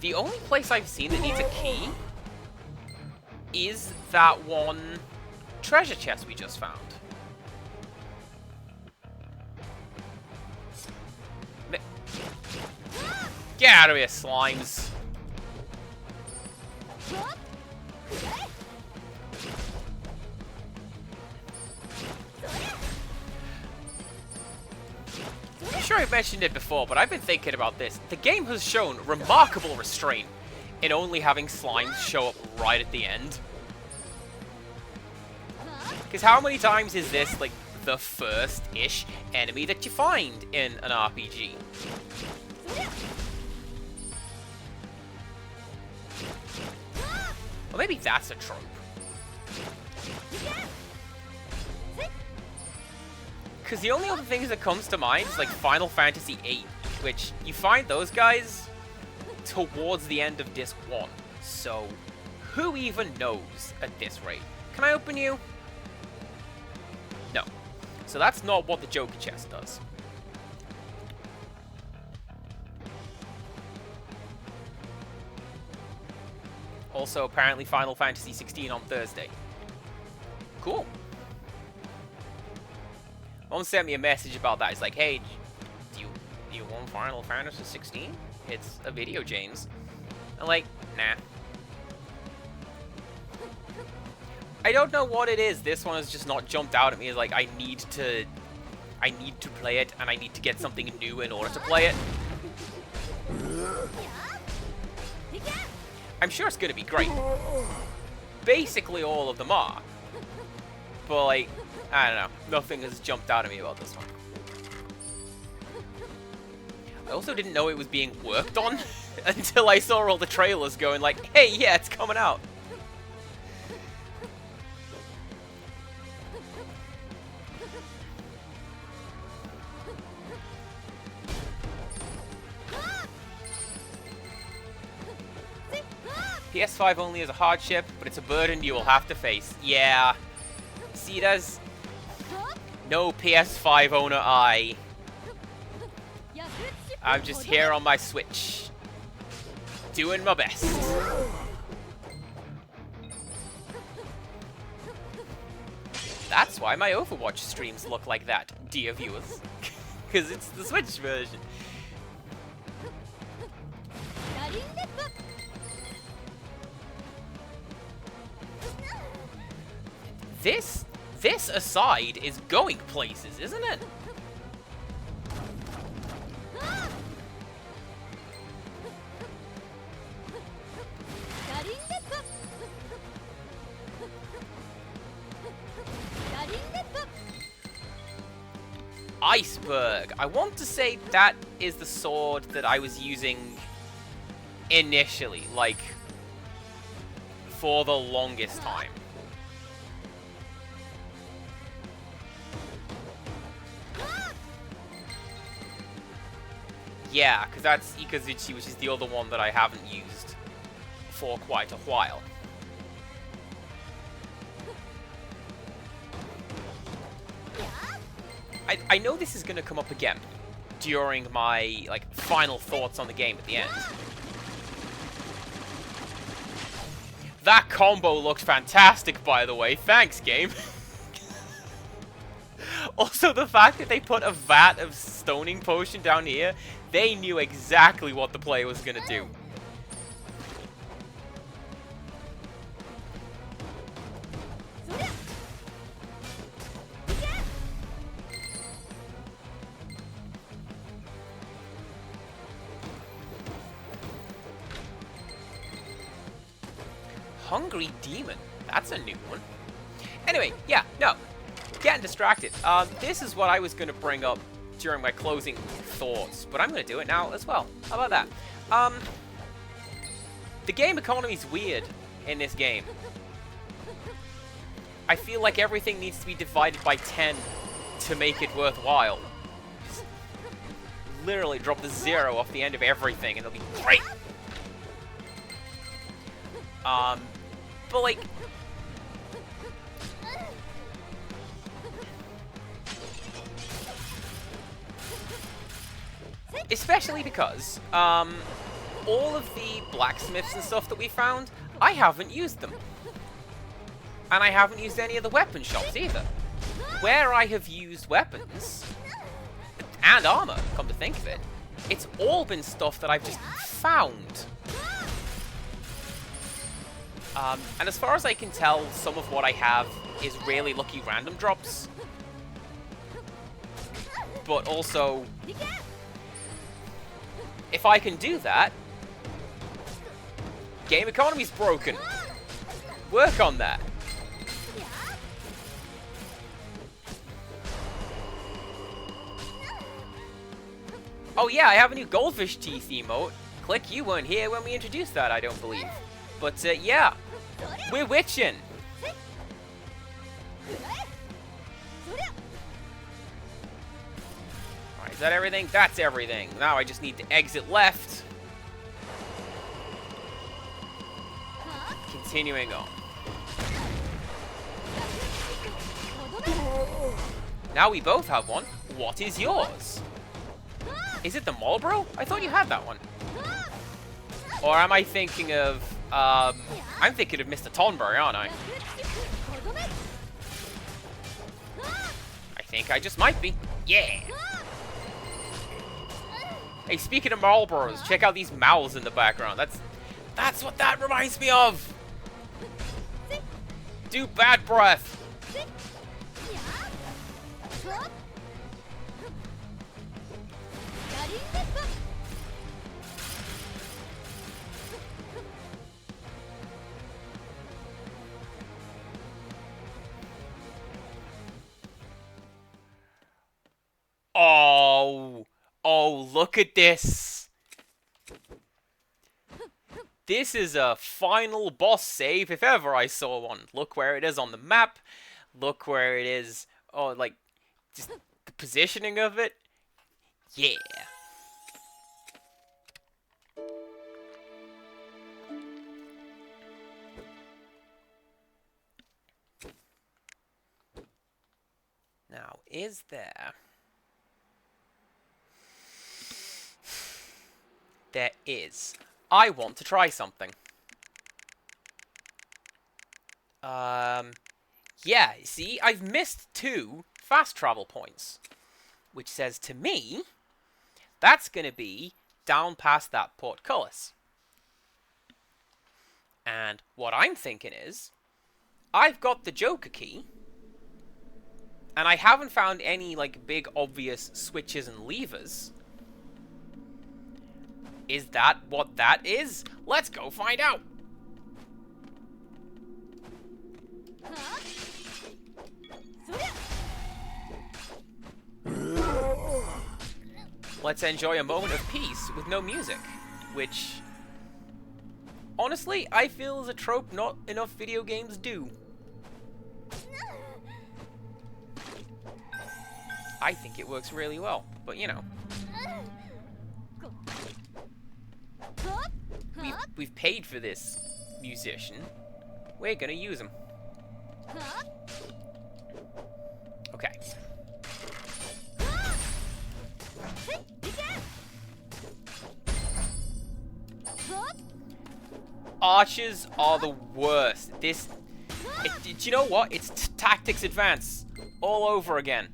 The only place I've seen that needs a key is that one treasure chest we just found. Get out of here, slimes. I'm sure I mentioned it before, but I've been thinking about this. The game has shown remarkable restraint in only having slimes show up right at the end. Because how many times is this, like, the first-ish enemy that you find in an RPG? Or maybe that's a trope. Because the only other things that comes to mind is like Final Fantasy VIII, which you find those guys towards the end of Disc 1. So, who even knows at this rate? Can I open you? No. So that's not what the Joker chest does. Also, apparently Final Fantasy 16 on Thursday. Cool. Mom sent me a message about that. It's like, hey, do you want Final Fantasy 16? It's a video, James. I'm like, nah. I don't know what it is. This one has just not jumped out at me as like, I need to play it, and I need to get something new in order to play it. I'm sure it's gonna be great. Basically all of them are. But like, I don't know. Nothing has jumped out at me about this one. I also didn't know it was being worked on until I saw all the trailers going like, hey, yeah, it's coming out. PS5 only is a hardship, but it's a burden you will have to face. Yeah. See, there's No PS5 owner I. I'm just here on my Switch. Doing my best. That's why my Overwatch streams look like that, dear viewers. Because it's the Switch version. This aside is going places, isn't it? Iceberg. I want to say that is the sword that I was using initially, like, for the longest time. Yeah, because that's Ikazuchi, which is the other one that I haven't used for quite a while. I know this is going to come up again during my, like, final thoughts on the game at the end. That combo looked fantastic, by the way. Thanks, game. Also, the fact that they put a vat of stoning potion down here, they knew exactly what the player was going to do. Hungry Demon. That's a new one. Anyway, yeah, no. Getting distracted. This is what I was going to bring up during my closing thoughts, but I'm going to do it now as well. How about that? The game economy's weird in this game. I feel like everything needs to be divided by 10 to make it worthwhile. Just literally drop the 0 off the end of everything and it'll be great. But like, especially because, all of the blacksmiths and stuff that we found, I haven't used them. And I haven't used any of the weapon shops either. Where I have used weapons, and armor, come to think of it, it's all been stuff that I've just found. And as far as I can tell, some of what I have is really lucky random drops. But also, if I can do that, game economy's broken. Work on that. Oh yeah, I have a new goldfish teeth emote. Click, you weren't here when we introduced that, I don't believe. But yeah, we're witching. Alright, is that everything? That's everything. Now I just need to exit left. Continuing on. Now we both have one. What is yours? Is it the Marlboro? I thought you had that one. Or am I thinking of... I'm thinking of Mr. Tonberry, aren't I? I think I just might be. Yeah! Hey, speaking of Marlboros, check out these mouths in the background. That's what that reminds me of! Do bad breath! Oh, look at this. This is a final boss save if ever I saw one. Look where it is on the map. Look where it is. Oh, like, just the positioning of it. Yeah. Now, is there? There is. I want to try something. Yeah, see, I've missed 2 fast travel points. Which says to me, that's going to be down past that portcullis. And what I'm thinking is, I've got the Joker key, and I haven't found any, like, big obvious switches and levers. Is that what that is? Let's go find out! Let's enjoy a moment of peace with no music, which, honestly, I feel is a trope not enough video games do. I think it works really well, but you know. We've paid for this musician. We're gonna use him. Okay. Archers are the worst. Do you know what? It's tactics advance all over again.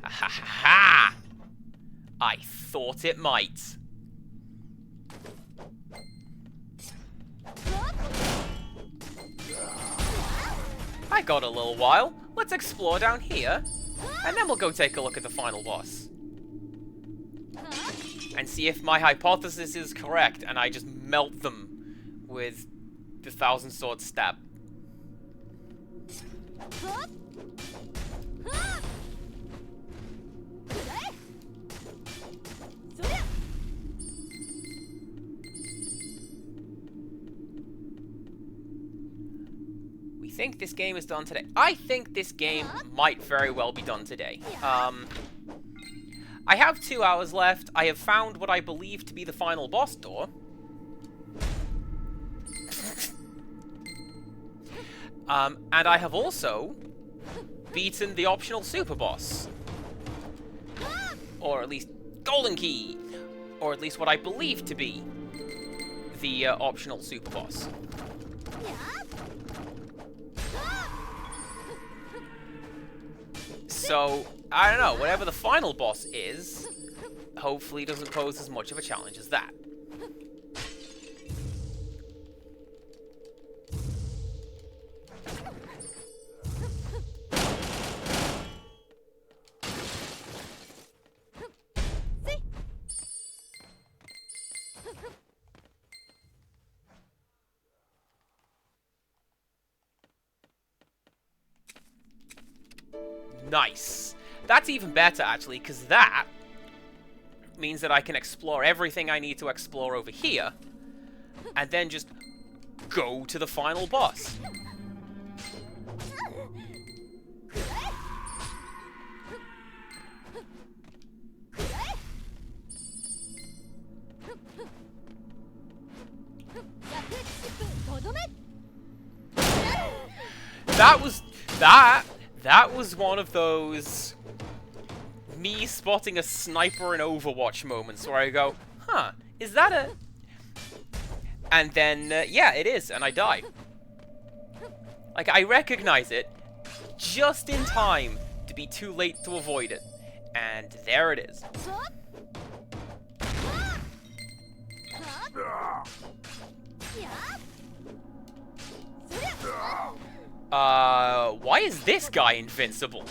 Ha ha ha! I thought it might. I got a little while. Let's explore down here, and then we'll go take a look at the final boss. And see if my hypothesis is correct, and I just melt them with the Thousand Sword Stab. We think this game is done today. I think this game might very well be done today. I have 2 hours left. I have found what I believe to be the final boss door. And I have also beaten the optional super boss. Or at least Golden Key. Or at least what I believe to be the optional super boss. So, I don't know, whatever the final boss is, hopefully doesn't pose as much of a challenge as that. Nice. That's even better, actually, because that means that I can explore everything I need to explore over here, and then just go to the final boss. That was one of those me spotting a sniper in Overwatch moments where I go, huh, is that a... And then, yeah, it is, and I die. Like, I recognize it just in time to be too late to avoid it. And there it is. Why is this guy invincible?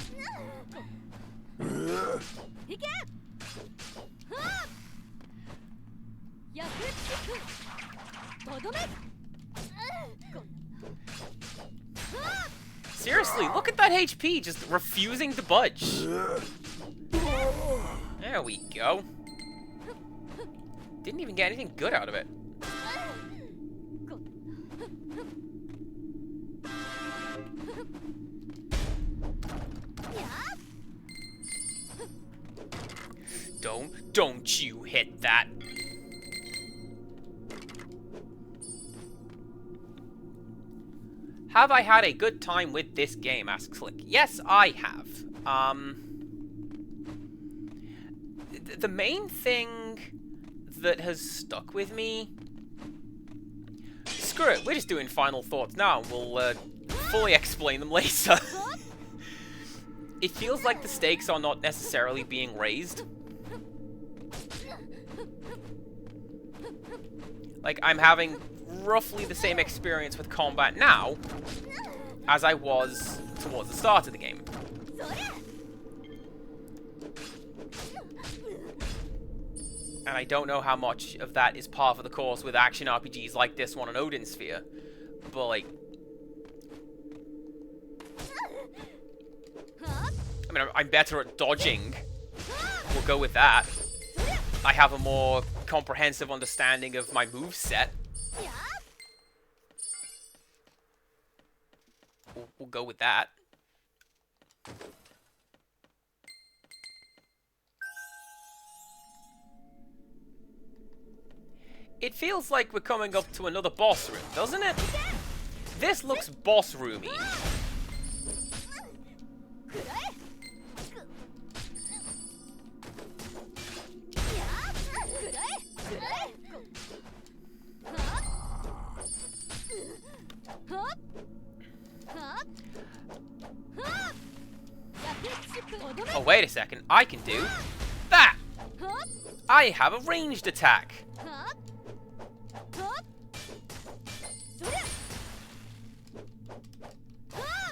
Seriously, look at that HP just refusing to budge. There we go. Didn't even get anything good out of it. Don't you hit that. Have I had a good time with this game, asks Slick. Yes, I have. The main thing that has stuck with me... Screw it, we're just doing final thoughts now. We'll fully explain them later. It feels like the stakes are not necessarily being raised. Like, I'm having roughly the same experience with combat now as I was towards the start of the game. And I don't know how much of that is par for the course with action RPGs like this one on Odin Sphere. But, like... I mean, I'm better at dodging. We'll go with that. I have a more comprehensive understanding of my moveset. We'll go with that. It feels like we're coming up to another boss room, doesn't it? This looks boss roomy. Oh, wait a second. I can do that! I have a ranged attack.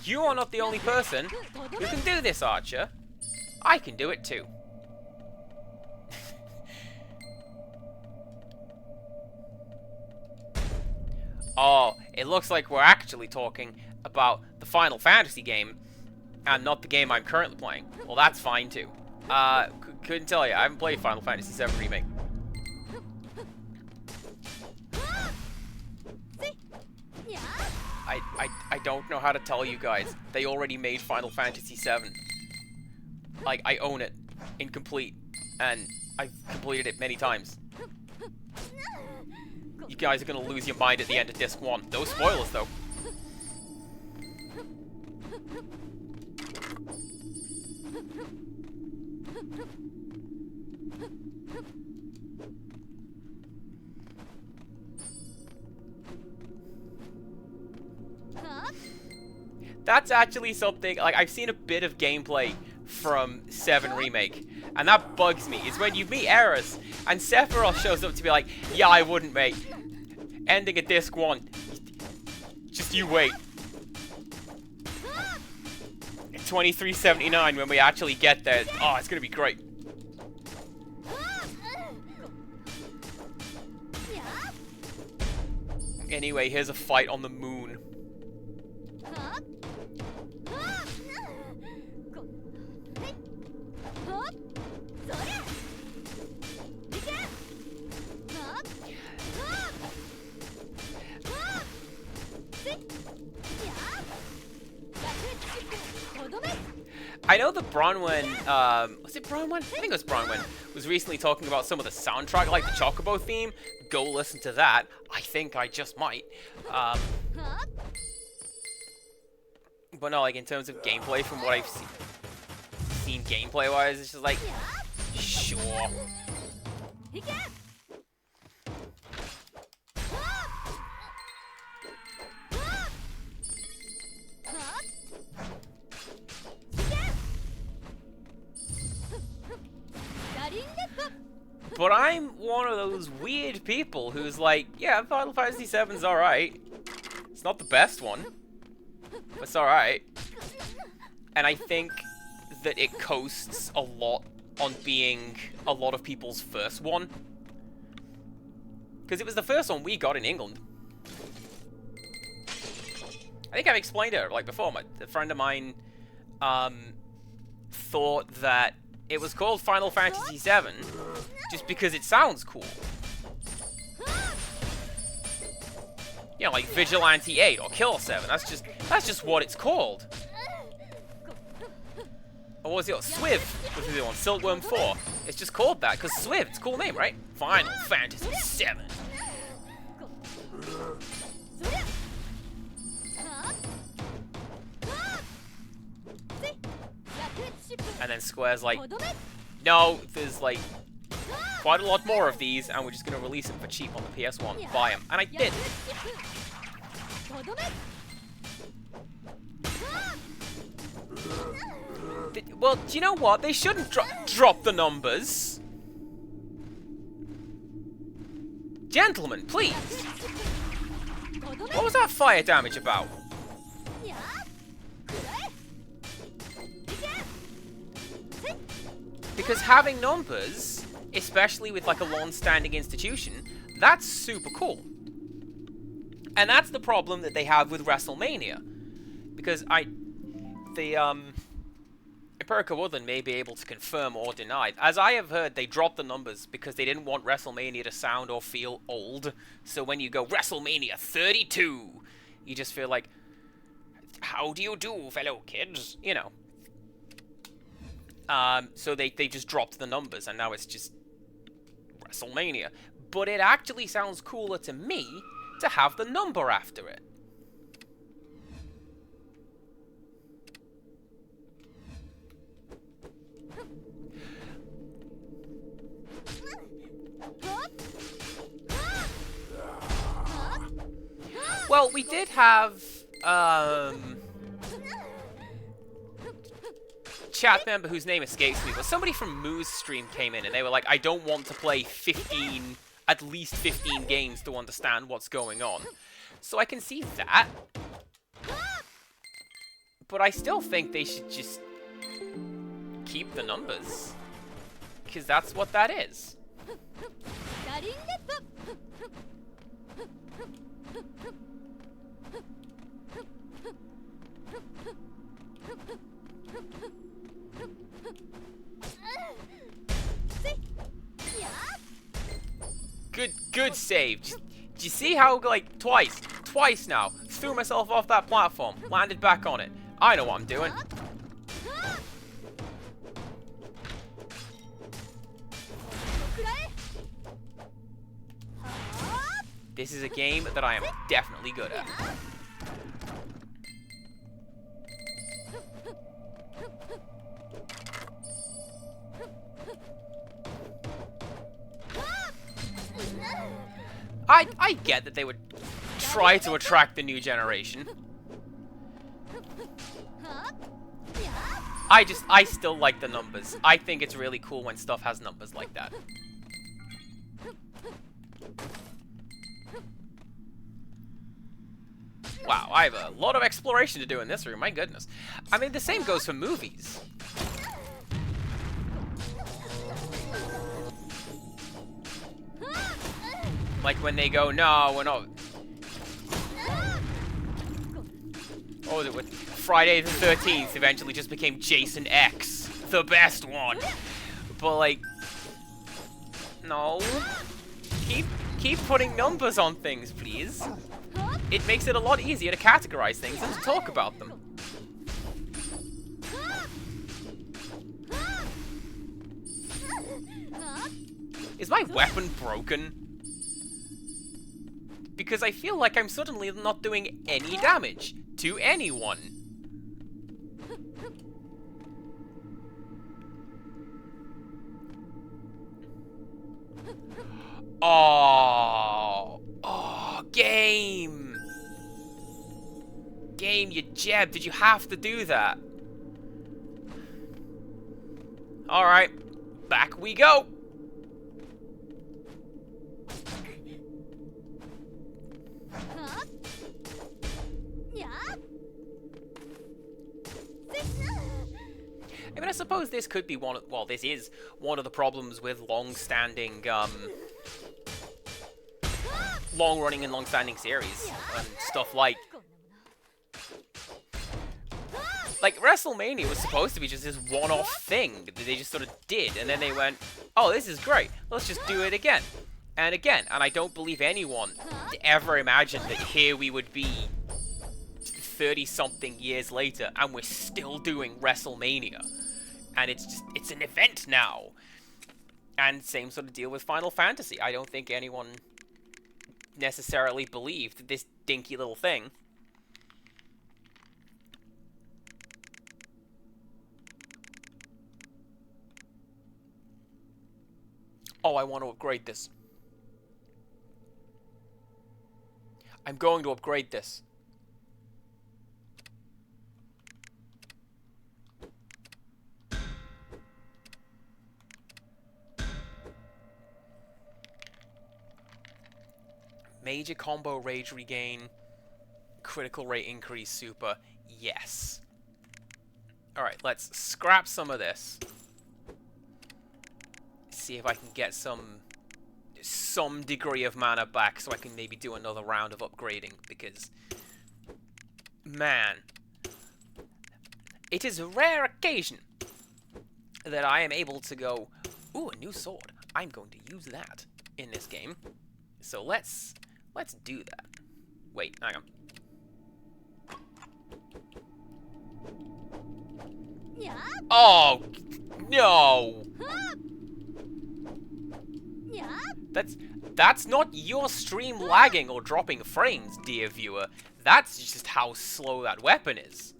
You are not the only person who can do this, Archer. I can do it too. Oh, it looks like we're actually talking about the Final Fantasy game and not the game I'm currently playing. Well, that's fine too. Couldn't tell you. I haven't played Final Fantasy VII Remake. I don't know how to tell you guys. They already made Final Fantasy VII. Like, I own it. Incomplete. And I've completed it many times. You guys are gonna lose your mind at the end of Disc 1. No spoilers, though. That's actually something, like, I've seen a bit of gameplay from 7 Remake, and that bugs me. It's when you meet Eris, and Sephiroth shows up to be like, yeah, I wouldn't, mate. Ending at Disc 1. Just you wait. 2379 when we actually get there. Oh, it's gonna be great. Anyway, here's a fight on the moon. I know that Bronwyn, was it Bronwyn? I think it was Bronwyn, was recently talking about some of the soundtrack, like the Chocobo theme. Go listen to that. I think I just might. But no, like, in terms of gameplay, from what I've seen gameplay-wise, it's just like, sure. But I'm one of those weird people who's like, yeah, Final Fantasy VII's alright. It's not the best one, but it's alright. And I think that it coasts a lot on being a lot of people's first one. Because it was the first one we got in England. I think I've explained it, like, before. A friend of mine thought that it was called Final Fantasy VII just because it sounds cool. You know, like Vigilante 8 or Kill 7. That's just what it's called. Or what was it? Swiv was the other one. Silkworm 4. It's just called that because Swiv. It's a cool name, right? Final Fantasy VII. And Square's like, no, there's like quite a lot more of these, and we're just going to release them for cheap on the PS1. Buy them. And I did. Well, do you know what? They shouldn't drop the numbers. Gentlemen, please. What was that fire damage about? Because having numbers, especially with like a long-standing institution, that's super cool. And that's the problem that they have with WrestleMania. Because Empirica Woodland may be able to confirm or deny. As I have heard, they dropped the numbers because they didn't want WrestleMania to sound or feel old. So when you go WrestleMania 32, you just feel like, how do you do, fellow kids? You know. So they just dropped the numbers, and now it's just WrestleMania. But it actually sounds cooler to me to have the number after it. Well, we did have, chat member whose name escapes me, but somebody from Moo's stream came in and they were like, I don't want to play at least 15 games to understand what's going on. So I can see that. But I still think they should just keep the numbers. Because that's what that is. Good save. Do you see how, like, twice now, threw myself off that platform, landed back on it. I know what I'm doing. This is a game that I am definitely good at. I get that they would try to attract the new generation. I still like the numbers. I think it's really cool when stuff has numbers like that. Wow, I have a lot of exploration to do in this room, my goodness. I mean, the same goes for movies. Like when they go, no, we're not. Oh, with Friday the 13th eventually just became Jason X, the best one. But like, no. Keep putting numbers on things, please. It makes it a lot easier to categorize things and to talk about them. Is my weapon broken? Because I feel like I'm suddenly not doing any damage to anyone. Oh, game! Game, you jeb, did you have to do that? Alright, back we go! I mean, I suppose this could be one of, well, this is one of the problems with long-standing, long-running and long-standing series, and stuff like WrestleMania was supposed to be just this one-off thing that they just sort of did, and then they went, oh, this is great, let's just do it again, and again, and I don't believe anyone ever imagined that here we would be 30-something years later, and we're still doing WrestleMania. And it's an event now. And same sort of deal with Final Fantasy. I don't think anyone necessarily believed this dinky little thing. Oh, I want to upgrade this. I'm going to upgrade this. Major combo rage regain. Critical rate increase super. Yes. Alright, let's scrap some of this. See if I can get some degree of mana back so I can maybe do another round of upgrading, because man, it is a rare occasion that I am able to go, ooh, a new sword. I'm going to use that in this game. So let's do that. Wait, hang on. Oh no! That's not your stream lagging or dropping frames, dear viewer. That's just how slow that weapon is.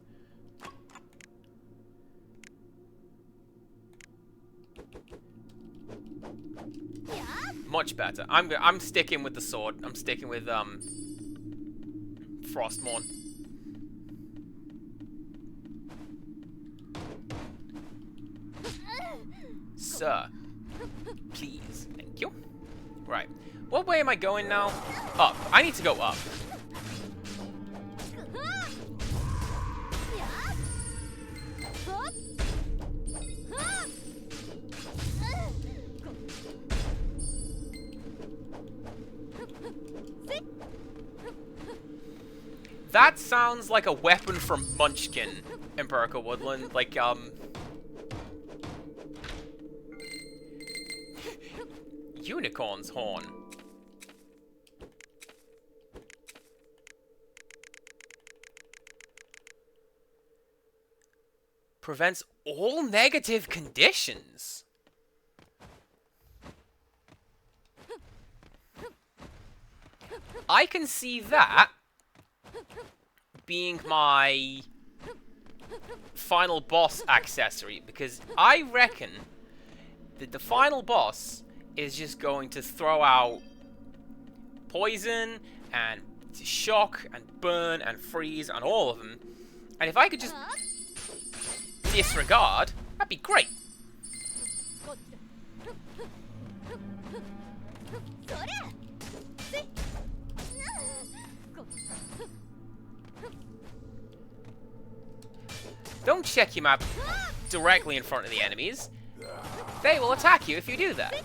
Much better. I'm sticking with the sword. I'm sticking with Frostmourne. Sir, please, thank you. Right, what way am I going now? Up. I need to go up. That sounds like a weapon from Munchkin, Empirical Woodland. Like, Unicorn's horn. Prevents all negative conditions. I can see that being my final boss accessory, because I reckon that the final boss is just going to throw out poison and shock and burn and freeze and all of them. And if I could just disregard, that'd be great. Don't check your map directly in front of the enemies. They will attack you if you do that.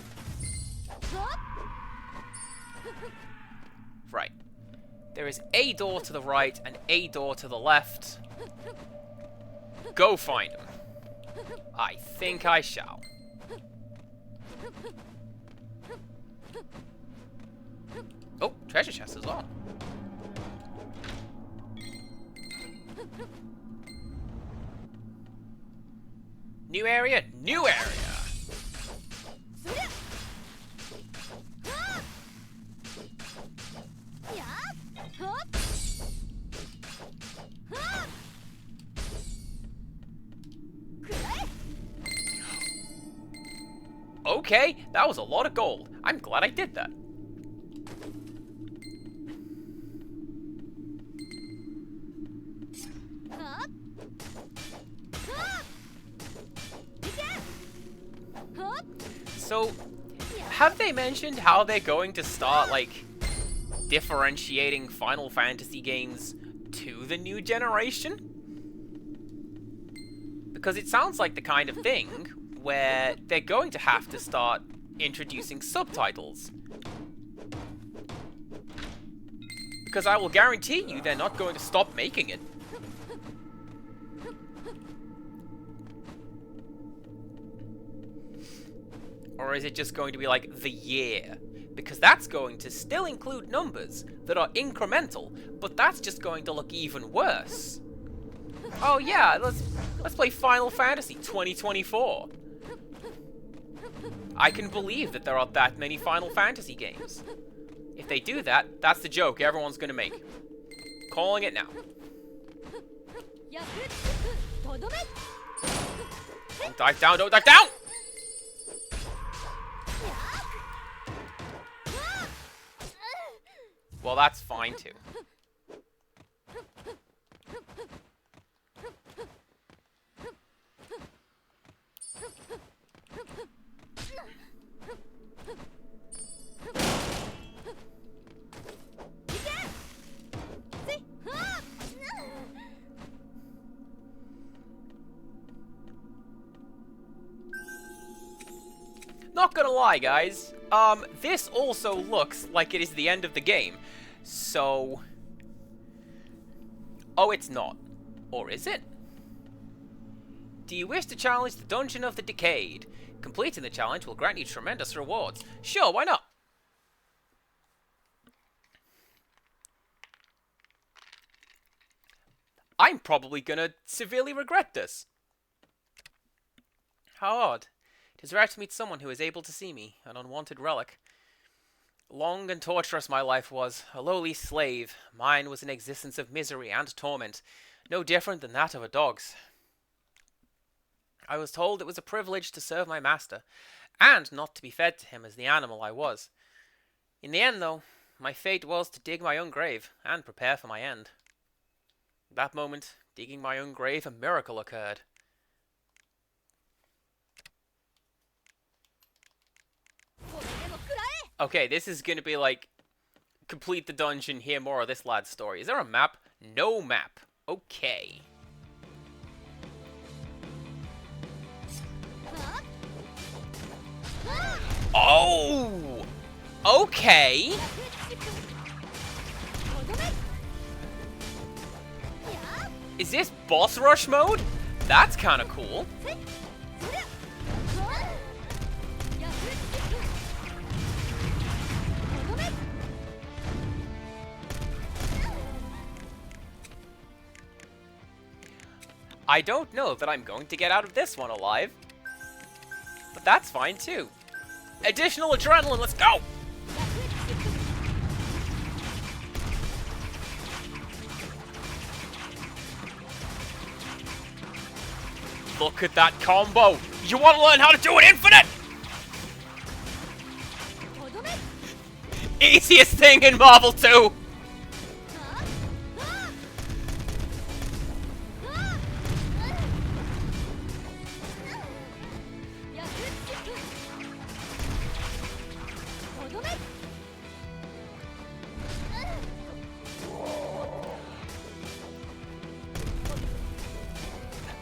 Right. There is a door to the right and a door to the left. Go find them. I think I shall. Oh, treasure chest as well. New area, new area. Okay, that was a lot of gold. I'm glad I did that. So, have they mentioned how they're going to start, like, differentiating Final Fantasy games to the new generation? Because it sounds like the kind of thing where they're going to have to start introducing subtitles. Because I will guarantee you they're not going to stop making it. Or is it just going to be like the year? Because that's going to still include numbers that are incremental, but that's just going to look even worse. Oh yeah, let's play Final Fantasy 2024. I can believe that there are that many Final Fantasy games. If they do that, that's the joke everyone's gonna make. Calling it now. Don't dive down, don't dive down! Well, that's fine, too. Not gonna lie, guys. This also looks like it is the end of the game. So... Oh, it's not. Or is it? Do you wish to challenge the Dungeon of the Decayed? Completing the challenge will grant you tremendous rewards. Sure, why not? I'm probably gonna severely regret this. How odd. It is rare to meet someone who is able to see me, an unwanted relic. Long and torturous my life was, a lowly slave. Mine was an existence of misery and torment, no different than that of a dog's. I was told it was a privilege to serve my master, and not to be fed to him as the animal I was. In the end, though, my fate was to dig my own grave, and prepare for my end. At that moment, digging my own grave, a miracle occurred. Okay, this is gonna be like, complete the dungeon, hear more of this lad's story. Is there a map? No map. Okay. Oh! Okay! Is this boss rush mode? That's kinda cool. I don't know that I'm going to get out of this one alive. But that's fine too. Additional adrenaline, let's go! Look at that combo! You want to learn how to do an infinite? Easiest thing in Marvel 2!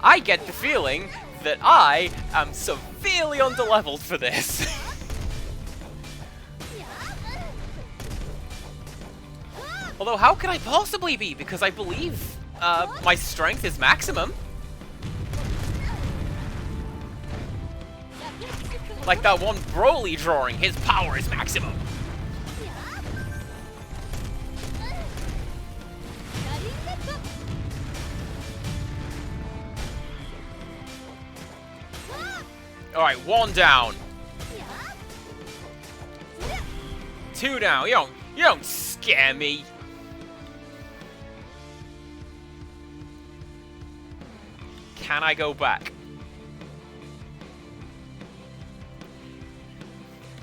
I get the feeling that I am severely underleveled for this. Although, how could I possibly be? Because I believe my strength is maximum. Like that one Broly drawing, his power is maximum. Alright, 1 down. 2 down. You don't scare me. Can I go back?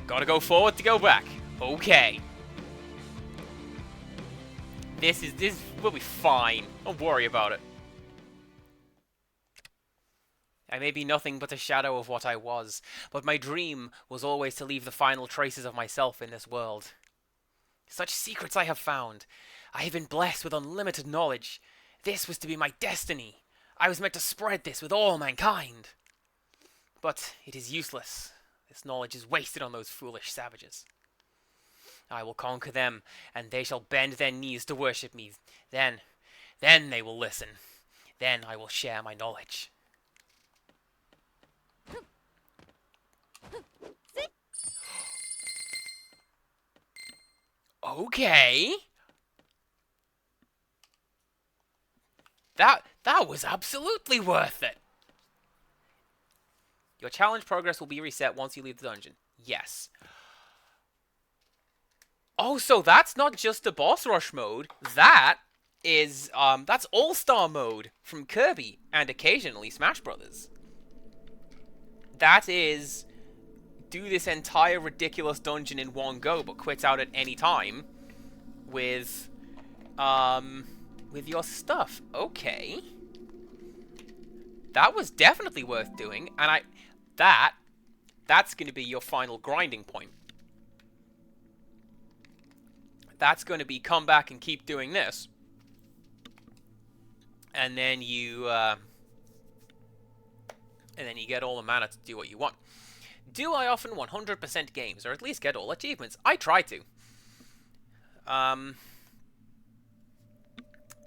Gotta go forward to go back. Okay. This will be fine. Don't worry about it. I may be nothing but a shadow of what I was, but my dream was always to leave the final traces of myself in this world. Such secrets I have found. I have been blessed with unlimited knowledge. This was to be my destiny. I was meant to spread this with all mankind. But it is useless. This knowledge is wasted on those foolish savages. I will conquer them, and they shall bend their knees to worship me. Then they will listen. Then I will share my knowledge. Okay. That was absolutely worth it. Your challenge progress will be reset once you leave the dungeon. Yes. Oh, so that's not just the boss rush mode. That is that's All-Star mode from Kirby and occasionally Smash Brothers. That is do this entire ridiculous dungeon in one go, but quit out at any time with your stuff. Okay. That was definitely worth doing, and that's going to be your final grinding point. That's going to be come back and keep doing this. And then you get all the mana to do what you want. Do I often 100% games, or at least get all achievements? I try to.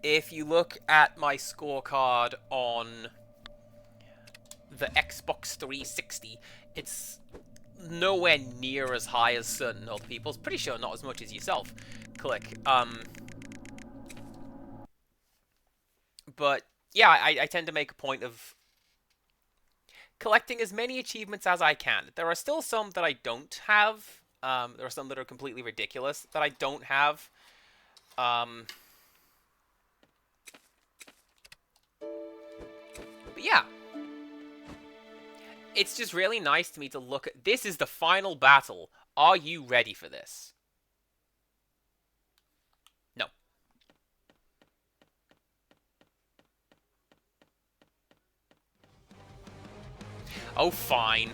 If you look at my scorecard on the Xbox 360, it's nowhere near as high as certain other people's. Pretty sure not as much as yourself. Click. But yeah, I tend to make a point of collecting as many achievements as I can. There are still some that I don't have. There are some that are completely ridiculous that I don't have. But yeah. It's just really nice to me to look at... This is the final battle. Are you ready for this? No. Oh, fine.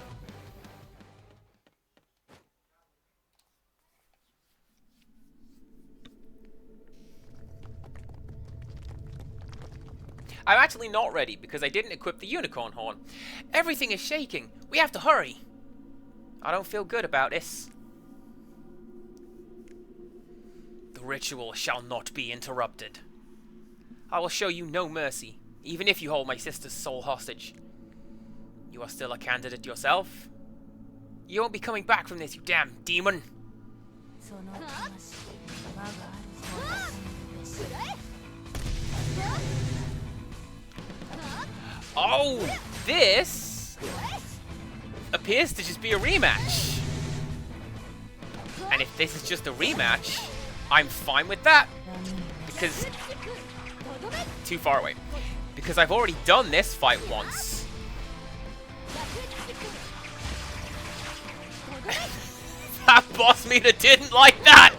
I'm actually not ready because I didn't equip the unicorn horn. Everything is shaking. We have to hurry. I don't feel good about this. The ritual shall not be interrupted. I will show you no mercy, even if you hold my sister's soul hostage. You are still a candidate yourself. You won't be coming back from this, you damn demon. Oh, this appears to just be a rematch. And if this is just a rematch, I'm fine with that. Because... Too far away. Because I've already done this fight once. That boss meter didn't like that!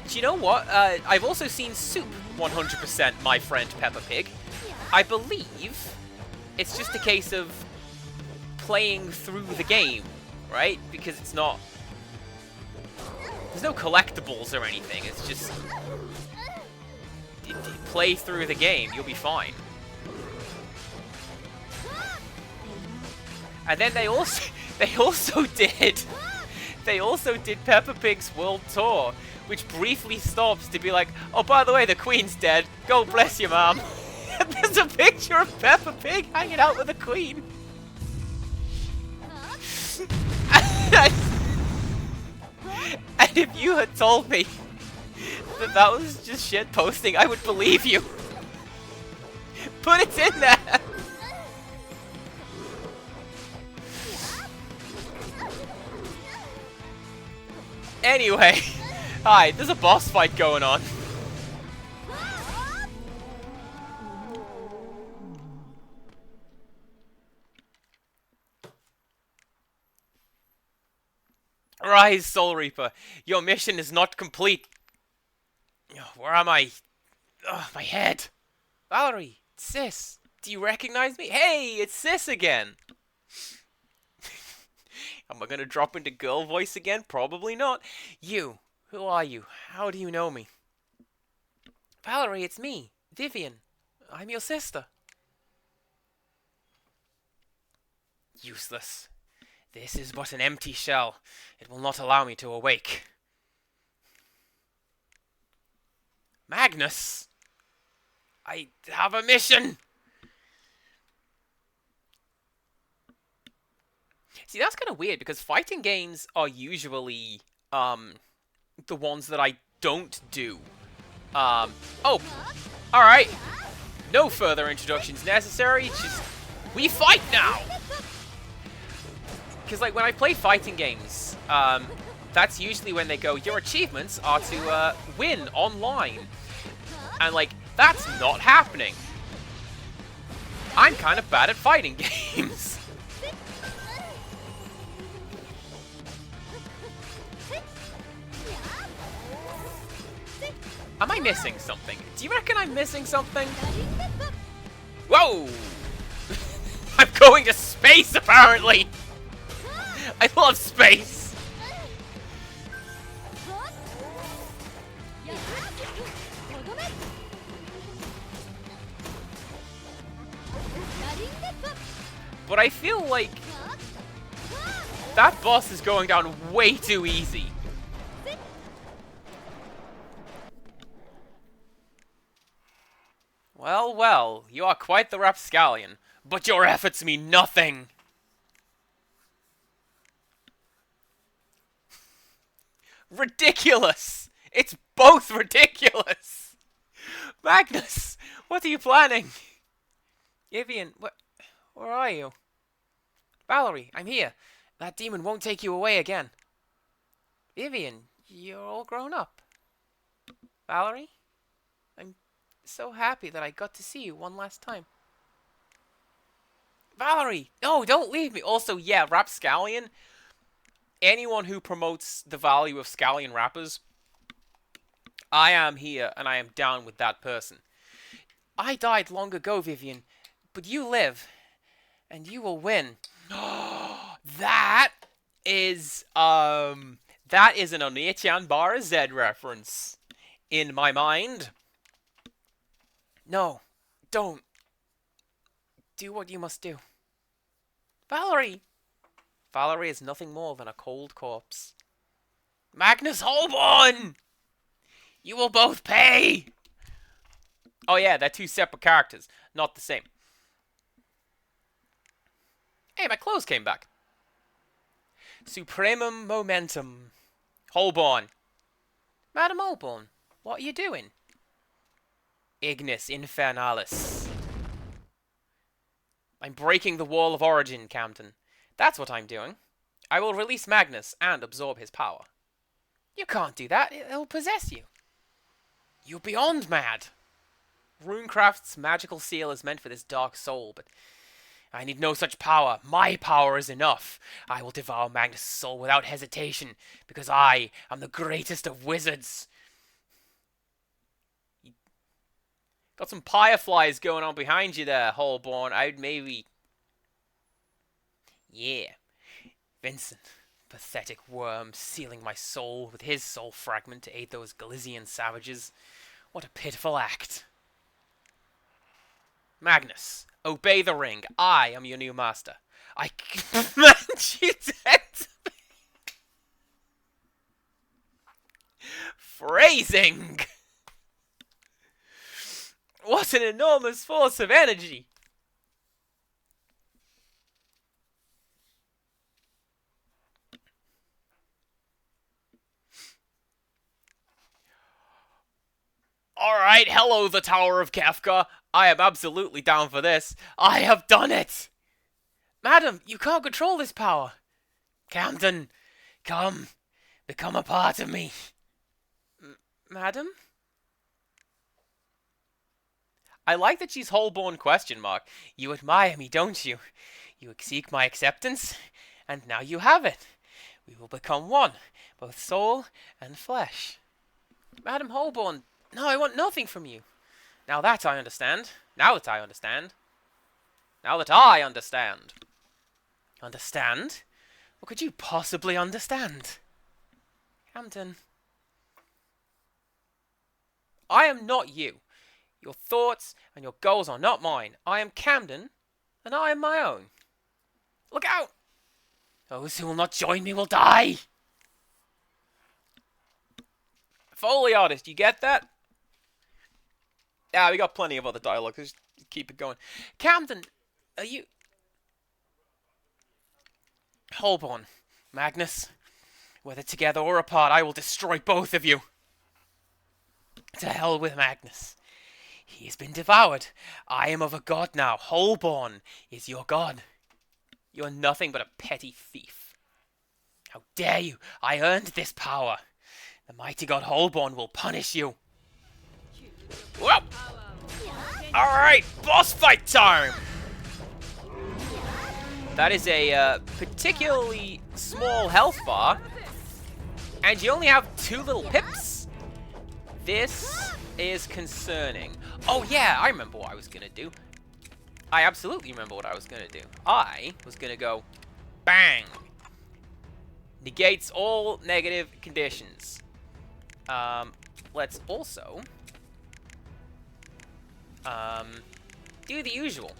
Do you know what? I've also seen Soup 100% my friend Peppa Pig. I believe it's just a case of playing through the game, right? Because it's not... There's no collectibles or anything. It's just... Play through the game. You'll be fine. And then they also did Peppa Pig's World Tour, which briefly stops to be like, oh, by the way, the Queen's dead. God bless you, Mom. There's a picture of Peppa Pig hanging out with the Queen. And if you had told me that that was just shit posting, I would believe you. Put it in there. Anyway, hi, there's a boss fight going on. Rise, Soul Reaper. Your mission is not complete. Where am I? Ugh, my head. Valerie, it's Sis. Do you recognize me? Hey, it's Sis again. Am I gonna drop into girl voice again? Probably not. You. Who are you? How do you know me? Valerie, it's me, Vivian. I'm your sister. Useless. This is but an empty shell. It will not allow me to awake. Magnus! I have a mission! See, that's kind of weird, because fighting games are usually, the ones that I don't do. Oh, alright. No further introductions necessary, just... We fight now! Because, like, when I play fighting games, that's usually when they go, your achievements are to, win online. And, like, that's not happening. I'm kind of bad at fighting games. Am I missing something? Do you reckon I'm missing something? Whoa! I'm going to space, apparently! I love space! But I feel like that boss is going down way too easy. Well, well, you are quite the rapscallion, but your efforts mean nothing. Ridiculous! It's both ridiculous! Magnus, what are you planning? Vivian, where are you? Valerie, I'm here. That demon won't take you away again. Vivian, you're all grown up. Valerie? I'm so happy that I got to see you one last time. Valerie! No, don't leave me! Also, yeah, rapscallion. Anyone who promotes the value of scallion rappers, I am here and I am down with that person. I died long ago, Vivian, but you live, and you will win. That is an Oni-chan Bar Z reference in my mind. No, don't. Do what you must do. Valerie! Valerie is nothing more than a cold corpse. Magnus Holborn! You will both pay! Oh yeah, they're two separate characters, not the same. Hey, my clothes came back. Supremum momentum. Holborn. Madam Holborn, what are you doing? Ignis Infernalis. I'm breaking the wall of origin, Camden. That's what I'm doing. I will release Magnus and absorb his power. You can't do that. It'll possess you. You're beyond mad. Runecraft's magical seal is meant for this dark soul, but I need no such power. My power is enough. I will devour Magnus' soul without hesitation, because I am the greatest of wizards. Got some fireflies going on behind you there, Holborn. I'd maybe... Yeah. Vincent, pathetic worm, sealing my soul with his soul fragment to aid those Galizian savages. What a pitiful act. Magnus, obey the ring. I am your new master. I command you to... Phrasing! What an enormous force of energy! Alright, hello the Tower of Kefka. I am absolutely down for this. I have done it! Madam, you can't control this power. Camden, come. Become a part of me. Madam? I like that she's Holborn ? You admire me, don't you? You seek my acceptance, and now you have it. We will become one, both soul and flesh. Madam Holborn, no, I want nothing from you. Now that I understand. Now that I understand. Now that I understand. Understand? What could you possibly understand? Camden. I am not you. Your thoughts and your goals are not mine. I am Camden, and I am my own. Look out! Those who will not join me will die! Foley artist, you get that? Yeah, we got plenty of other dialogue. Just keep it going. Camden, are you... Holborn, Magnus, whether together or apart, I will destroy both of you. To hell with Magnus. He has been devoured. I am of a god now. Holborn is your god. You are nothing but a petty thief. How dare you? I earned this power. The mighty god Holborn will punish you. Whoa! Alright, boss fight time! That is a particularly small health bar. And you only have 2 little pips. This is concerning. Oh yeah, I remember what I was gonna do. I absolutely remember what I was gonna do. I was gonna go bang. Negates all negative conditions. Let's also do the usual.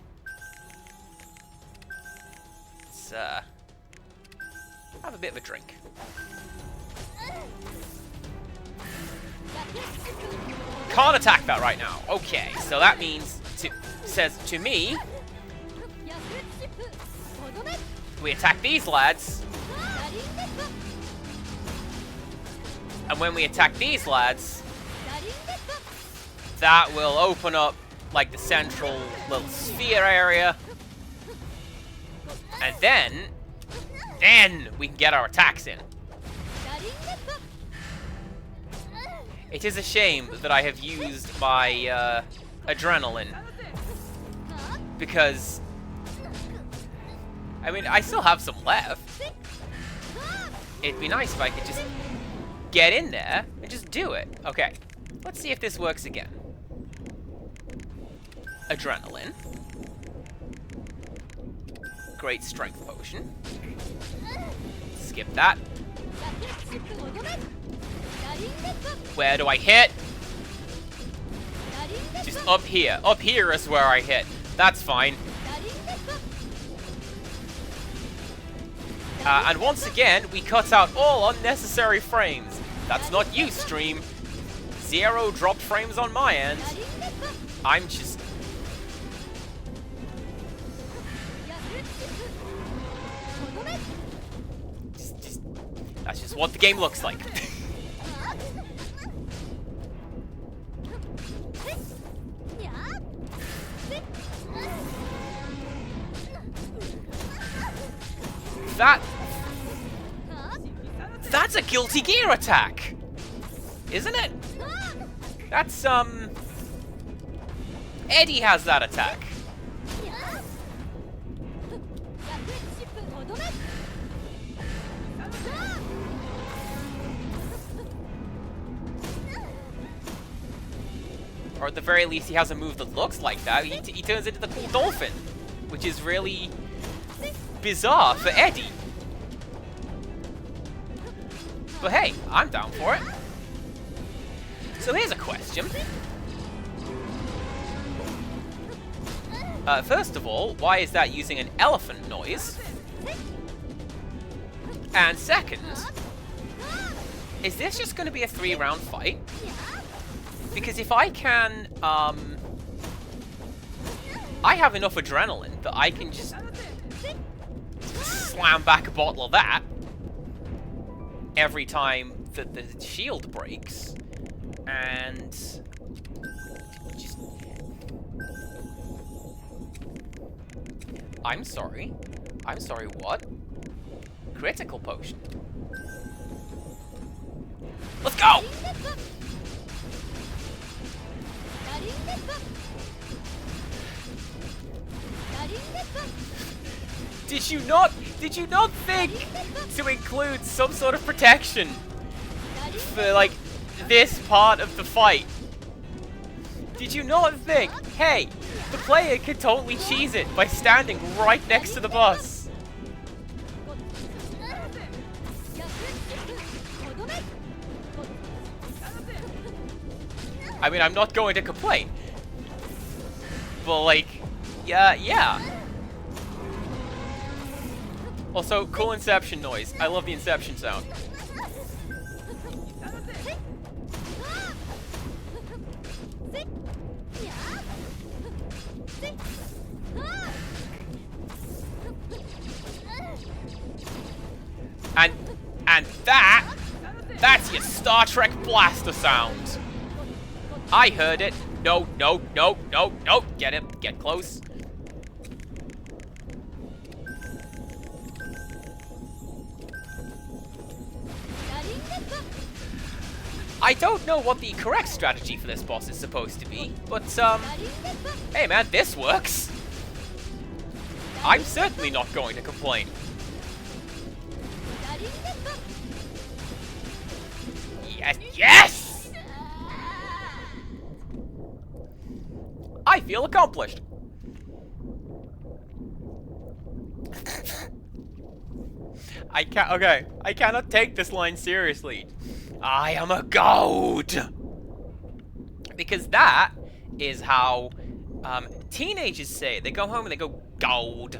Let's have a bit of a drink. Can't attack that right now. Okay, so that means says to me we attack these lads, and when we attack these lads, that will open up like the central little sphere area, and then we can get our attacks in. It is a shame that I have used my adrenaline, because I mean, I still have some left. It'd be nice if I could just get in there and just do it. Okay, let's see if this works again. Adrenaline. Great strength potion. Skip that. Where do I hit? Just up here. Up here is where I hit. That's fine. And once again, we cut out all unnecessary frames. That's not you, stream. 0 dropped frames on my end. I'm just... That's just what the game looks like. That's a Guilty Gear attack, isn't it? That's Eddie has that attack. Or at the very least, he has a move that looks like that. He turns into the cool dolphin, which is really bizarre for Eddie. But hey, I'm down for it. So here's a question. First of all, why is that using an elephant noise? And second, is this just going to be a 3-round fight? Because if I can, I have enough adrenaline that I can just slam back a bottle of that every time that the shield breaks, and just... I'm sorry, what? Critical potion. Let's go! Did you not think to include some sort of protection for, like, this part of the fight? Did you not think, hey, the player can totally cheese it by standing right next to the boss? I mean, I'm not going to complain. But, like, yeah. Also, cool Inception noise. I love the Inception sound. And that's your Star Trek blaster sound. I heard it. No. Get it. Get close. I don't know what the correct strategy for this boss is supposed to be, but, hey man, this works. I'm certainly not going to complain. Yes, yes! I feel accomplished. I cannot take this line seriously. I am a goat! Because that is how teenagers say it. They go home and they go, gold.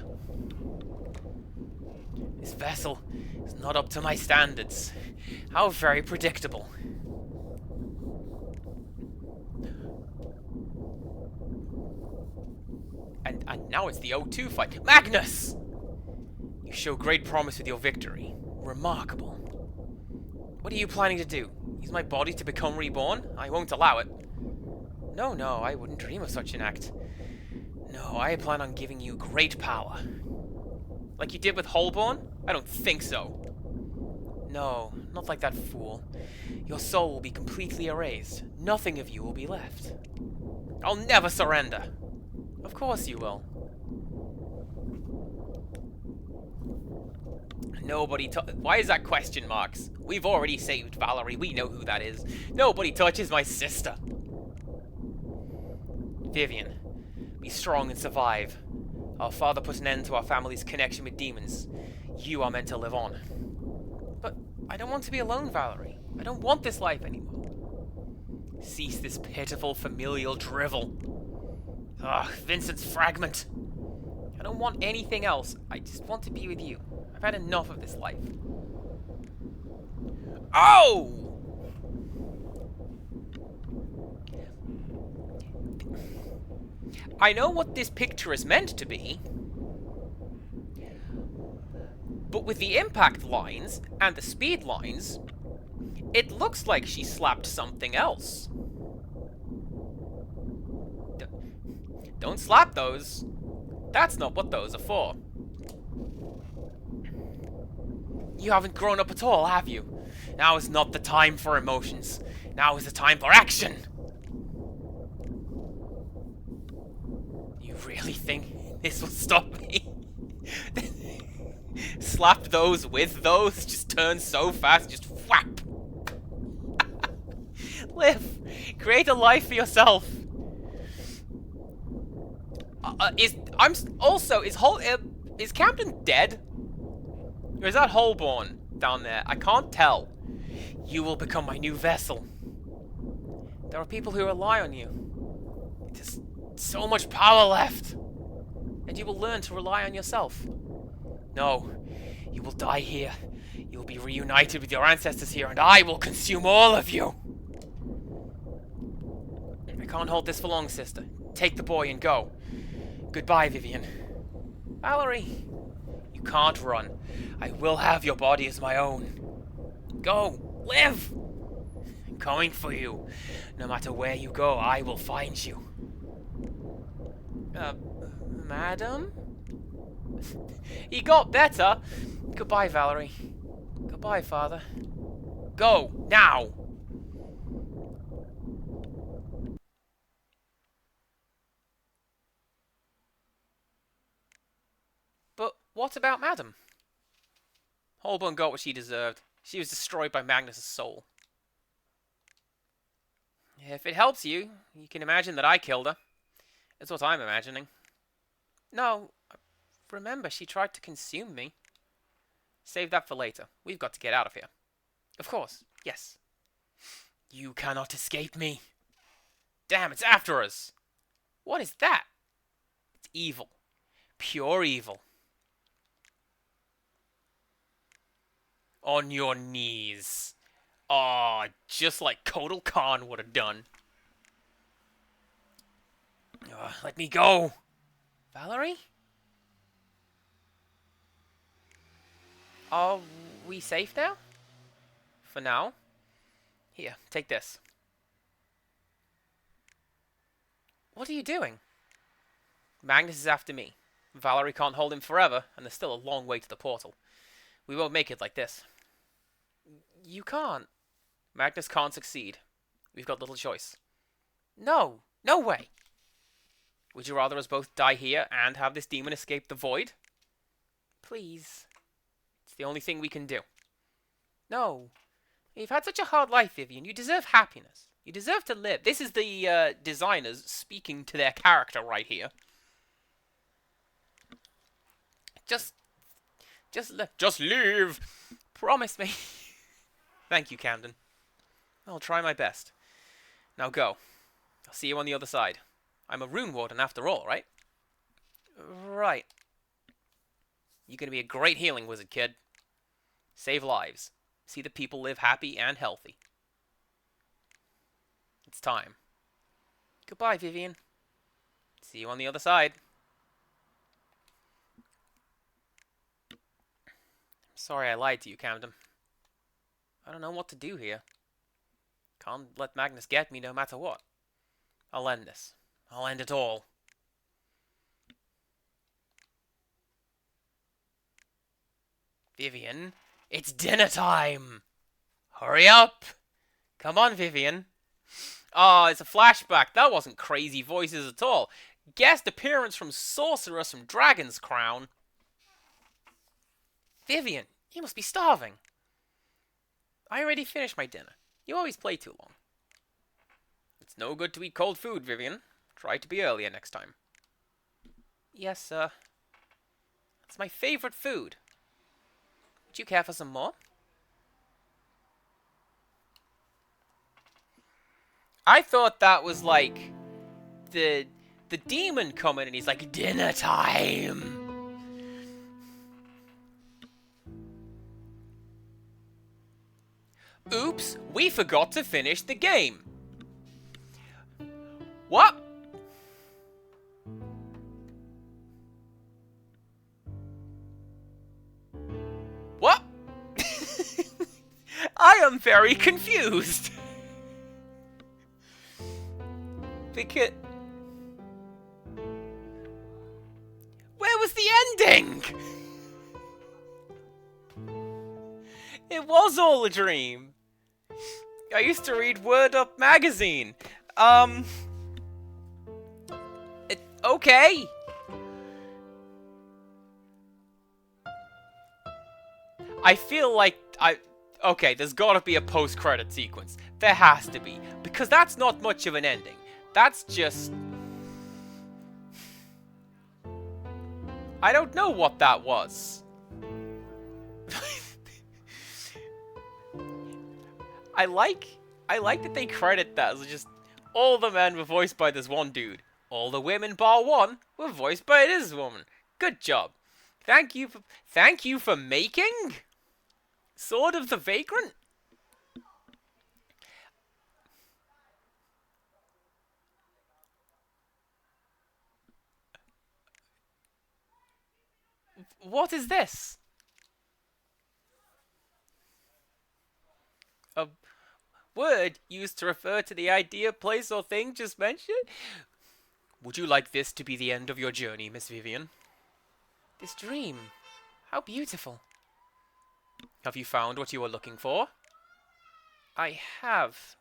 This vessel is not up to my standards. How very predictable. And now it's the O2 fight. Magnus! You show great promise with your victory. Remarkable. What are you planning to do? Use my body to become reborn? I won't allow it. No, I wouldn't dream of such an act. No, I plan on giving you great power. Like you did with Holborn? I don't think so. No, not like that fool. Your soul will be completely erased. Nothing of you will be left. I'll never surrender. Of course you will. Why is that question marks? We've already saved Valerie. We know who that is. Nobody touches my sister. Vivian, be strong and survive. Our father put an end to our family's connection with demons. You are meant to live on. But I don't want to be alone, Valerie. I don't want this life anymore. Cease this pitiful familial drivel. Ugh, Vincent's fragment. I don't want anything else. I just want to be with you. I've had enough of this life. Oh! I know what this picture is meant to be, but with the impact lines and the speed lines, it looks like she slapped something else. Don't slap those. That's not what those are for. You haven't grown up at all, have you? Now is not the time for emotions. Now is the time for action! You really think this will stop me? Slap those with those, just turn so fast, just whap! Live! Create a life for yourself! Is Camden dead? Or is that Holborn down there? I can't tell. You will become my new vessel. There are people who rely on you. There's so much power left. And you will learn to rely on yourself. No, you will die here. You will be reunited with your ancestors here, and I will consume all of you. I can't hold this for long, sister. Take the boy and go. Goodbye, Vivian. Valerie, you can't run. I will have your body as my own. Go, live! I'm coming for you. No matter where you go, I will find you. Madam? He got better. Goodbye, Valerie. Goodbye, Father. Go, now! But what about Madam? Holborn got what she deserved. She was destroyed by Magnus's soul. If it helps you, you can imagine that I killed her. That's what I'm imagining. No, remember, she tried to consume me. Save that for later. We've got to get out of here. Of course, yes. You cannot escape me. Damn, it's after us. What is that? It's evil. Pure evil. On your knees. Aw, just like Kotal Khan would have done. Let me go. Valerie? Are we safe now? For now? Here, take this. What are you doing? Magnus is after me. Valerie can't hold him forever, and there's still a long way to the portal. We won't make it like this. You can't. Magnus can't succeed. We've got little choice. No, no way. Would you rather us both die here and have this demon escape the void? Please. It's the only thing we can do. No. You've had such a hard life, Vivian. You deserve happiness. You deserve to live. This is the designers speaking to their character right here. Just leave. Promise me. Thank you, Camden. I'll try my best. Now go. I'll see you on the other side. I'm a rune warden after all, right? Right. You're gonna be a great healing wizard, kid. Save lives. See the people live happy and healthy. It's time. Goodbye, Vivian. See you on the other side. Sorry I lied to you, Camden. I don't know what to do here. Can't let Magnus get me no matter what. I'll end this. I'll end it all. Vivian, it's dinner time! Hurry up! Come on, Vivian. Oh, it's a flashback. That wasn't crazy voices at all. Guest appearance from Sorceress from Dragon's Crown. Vivian, you must be starving. I already finished my dinner. You always play too long. It's no good to eat cold food, Vivian. Try to be earlier next time. Yes, sir. It's my favorite food. Would you care for some more? I thought that was like the demon coming and he's like, dinner time. Oops, we forgot to finish the game. What? What? I am very confused. Because... where was the ending? It was all a dream. I used to read Word Up magazine. Okay. I feel like okay, there's gotta be a post-credit sequence. There has to be. Because that's not much of an ending. That's just... I don't know what that was. I like that they credit that as just all the men were voiced by this one dude. All the women bar one were voiced by this woman. Good job. Thank you for making Sword of the Vagrant. What is this? A word used to refer to the idea, place, or thing just mentioned? Would you like this to be the end of your journey, Miss Vivian? This dream. How beautiful. Have you found what you were looking for? I have.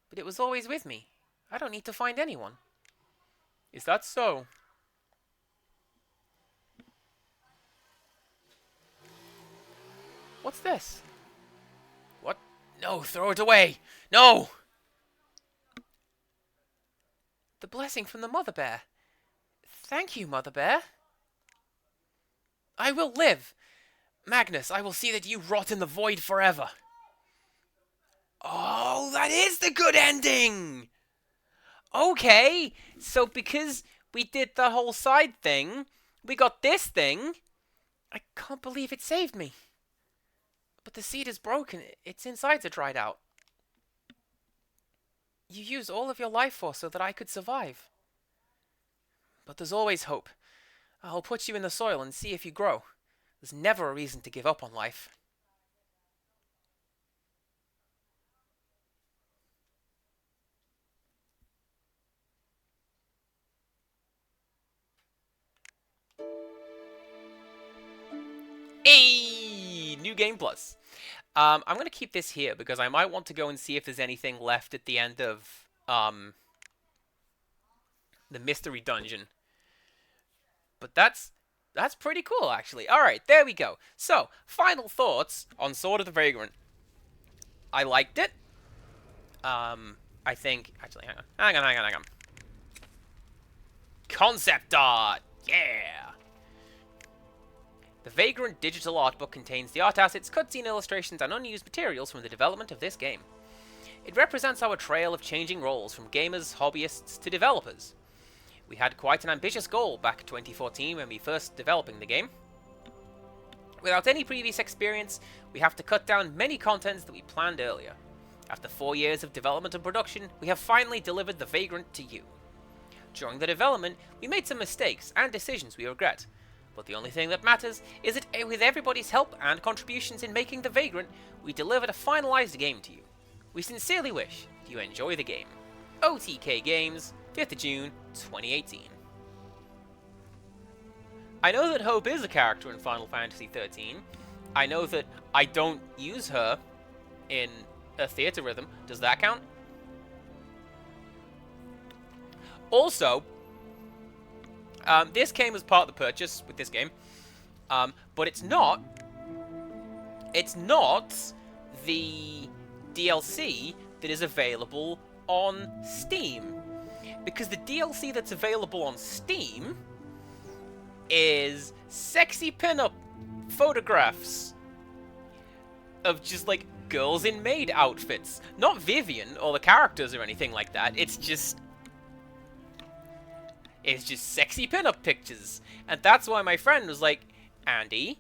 But it was always with me. I don't need to find anyone. Is that so? What's this? What? No, throw it away! No! The blessing from the Mother Bear. Thank you, Mother Bear. I will live. Magnus, I will see that you rot in the void forever. Oh, that is the good ending! Okay, so because we did the whole side thing, we got this thing. I can't believe it saved me. But the seed is broken. Its insides are dried out. You used all of your life force so that I could survive. But there's always hope. I'll put you in the soil and see if you grow. There's never a reason to give up on life. Hey! New Game Plus. I'm going to keep this here because I might want to go and see if there's anything left at the end of the mystery dungeon But that's pretty cool, actually. All right, there we go. So, final thoughts on Sword of the Vagrant. I liked it. I think actually, hang on. Concept art, yeah. The Vagrant digital art book contains the art assets, cutscene illustrations, and unused materials from the development of this game. It represents our trail of changing roles from gamers, hobbyists, to developers. We had quite an ambitious goal back in 2014 when we first developing the game. Without any previous experience, we have to cut down many contents that we planned earlier. After 4 years of development and production, we have finally delivered the Vagrant to you. During the development, we made some mistakes and decisions we regret, but the only thing that matters is that with everybody's help and contributions in making the Vagrant, we delivered a finalized game to you. We sincerely wish you enjoy the game. OTK Games, 5th of June, 2018. I know that Hope is a character in Final Fantasy XIII. I know that I don't use her in a theater rhythm. Does that count? Also, this came as part of the purchase with this game, but it's not the DLC that is available on Steam, because the DLC that's available on Steam is sexy pinup photographs of just like girls in maid outfits, not Vivian or the characters or anything like that. It's just sexy pinup pictures. And that's why my friend was like, Andy,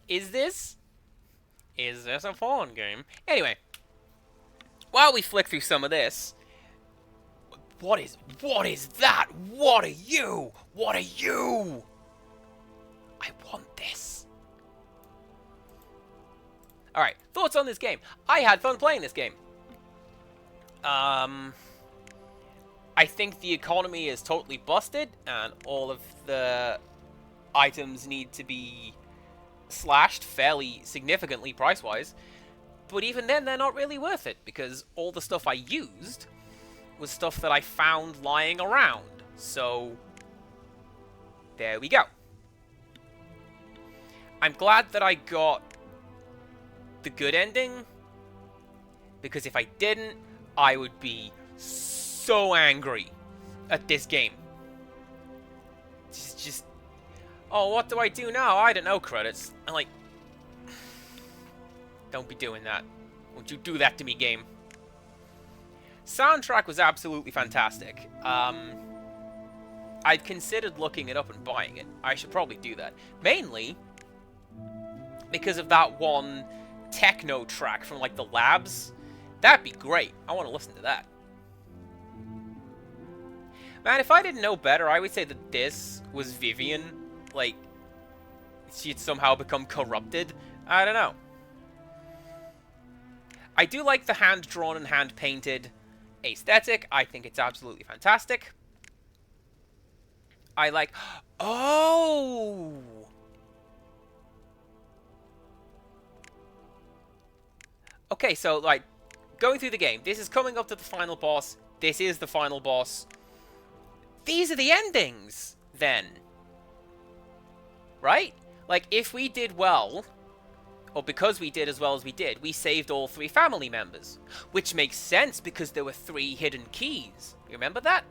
is this a phone game? Anyway, while we flick through some of this, what is that? What are you? What are you? I want this. Alright, thoughts on this game. I had fun playing this game. I think the economy is totally busted, and all of the items need to be slashed fairly significantly price-wise. But even then, they're not really worth it, because all the stuff I used was stuff that I found lying around. So, there we go. I'm glad that I got the good ending, because if I didn't, I would be so angry at this game. Just, oh, what do I do now? I don't know, credits. I'm like, don't be doing that. Won't you do that to me, game? Soundtrack was absolutely fantastic. I'd considered looking it up and buying it. I should probably do that. Mainly because of that one techno track from, like, the labs. That'd be great. I want to listen to that. Man, if I didn't know better, I would say that this was Vivian. Like, she'd somehow become corrupted. I don't know. I do like the hand-drawn and hand-painted aesthetic. I think it's absolutely fantastic. I like... Oh! Okay, so, like, going through the game. This is coming up to the final boss. This is the final boss. These are the endings, then. Right? Like, if we did well, or because we did as well as we did, we saved all 3 family members. Which makes sense, because there were 3 hidden keys. You remember that?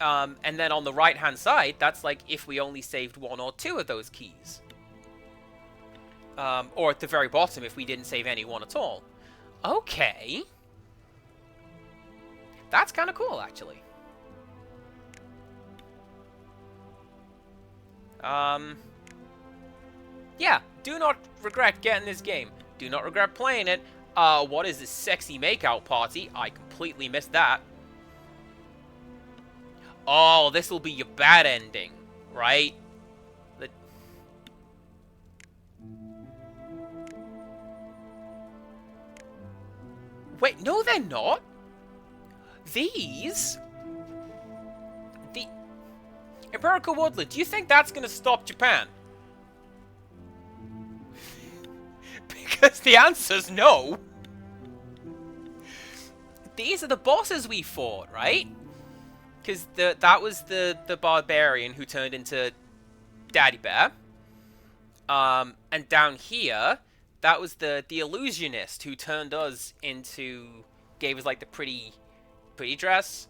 And then on the right-hand side, that's like if we only saved 1 or 2 of those keys. Or at the very bottom, if we didn't save any one at all. Okay. That's kind of cool, actually. Yeah, do not regret getting this game. Do not regret playing it. What is this sexy makeout party? I completely missed that. Oh, this will be your bad ending, right? Wait, no they're not. These... The... Empirical Woodland, do you think that's going to stop Japan? Because the answer's no. These are the bosses we fought, right? Because that was the barbarian who turned into Daddy Bear. And down here, that was the illusionist who turned us into, gave us like the pretty dress.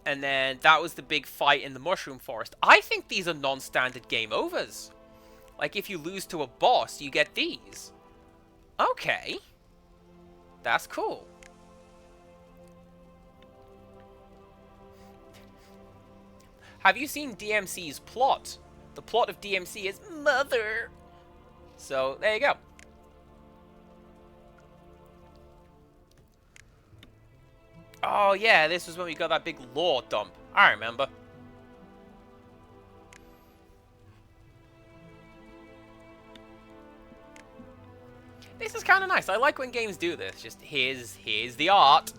And then that was the big fight in the mushroom forest. I think these are non-standard game overs. Like if you lose to a boss, you get these. Okay. That's cool. Have you seen DMC's plot? The plot of DMC is mother. So, there you go. Oh, yeah, this was when we got that big lore dump. I remember. This is kind of nice. I like when games do this. Just, here's the art.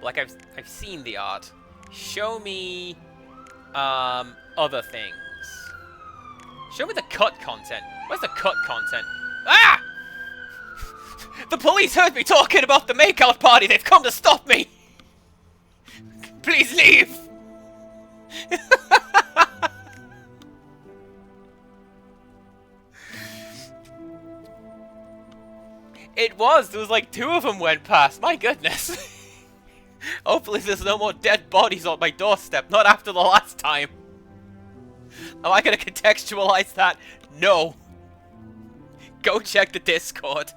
Like, I've seen the art. Show me, other things. Show me the cut content. Where's the cut content? Ah! The police heard me talking about the makeout party. They've come to stop me. Please leave. It was. There was like 2 of them went past. My goodness. Hopefully there's no more dead bodies on my doorstep. Not after the last time. Am I going to contextualize that? No. Go check the Discord.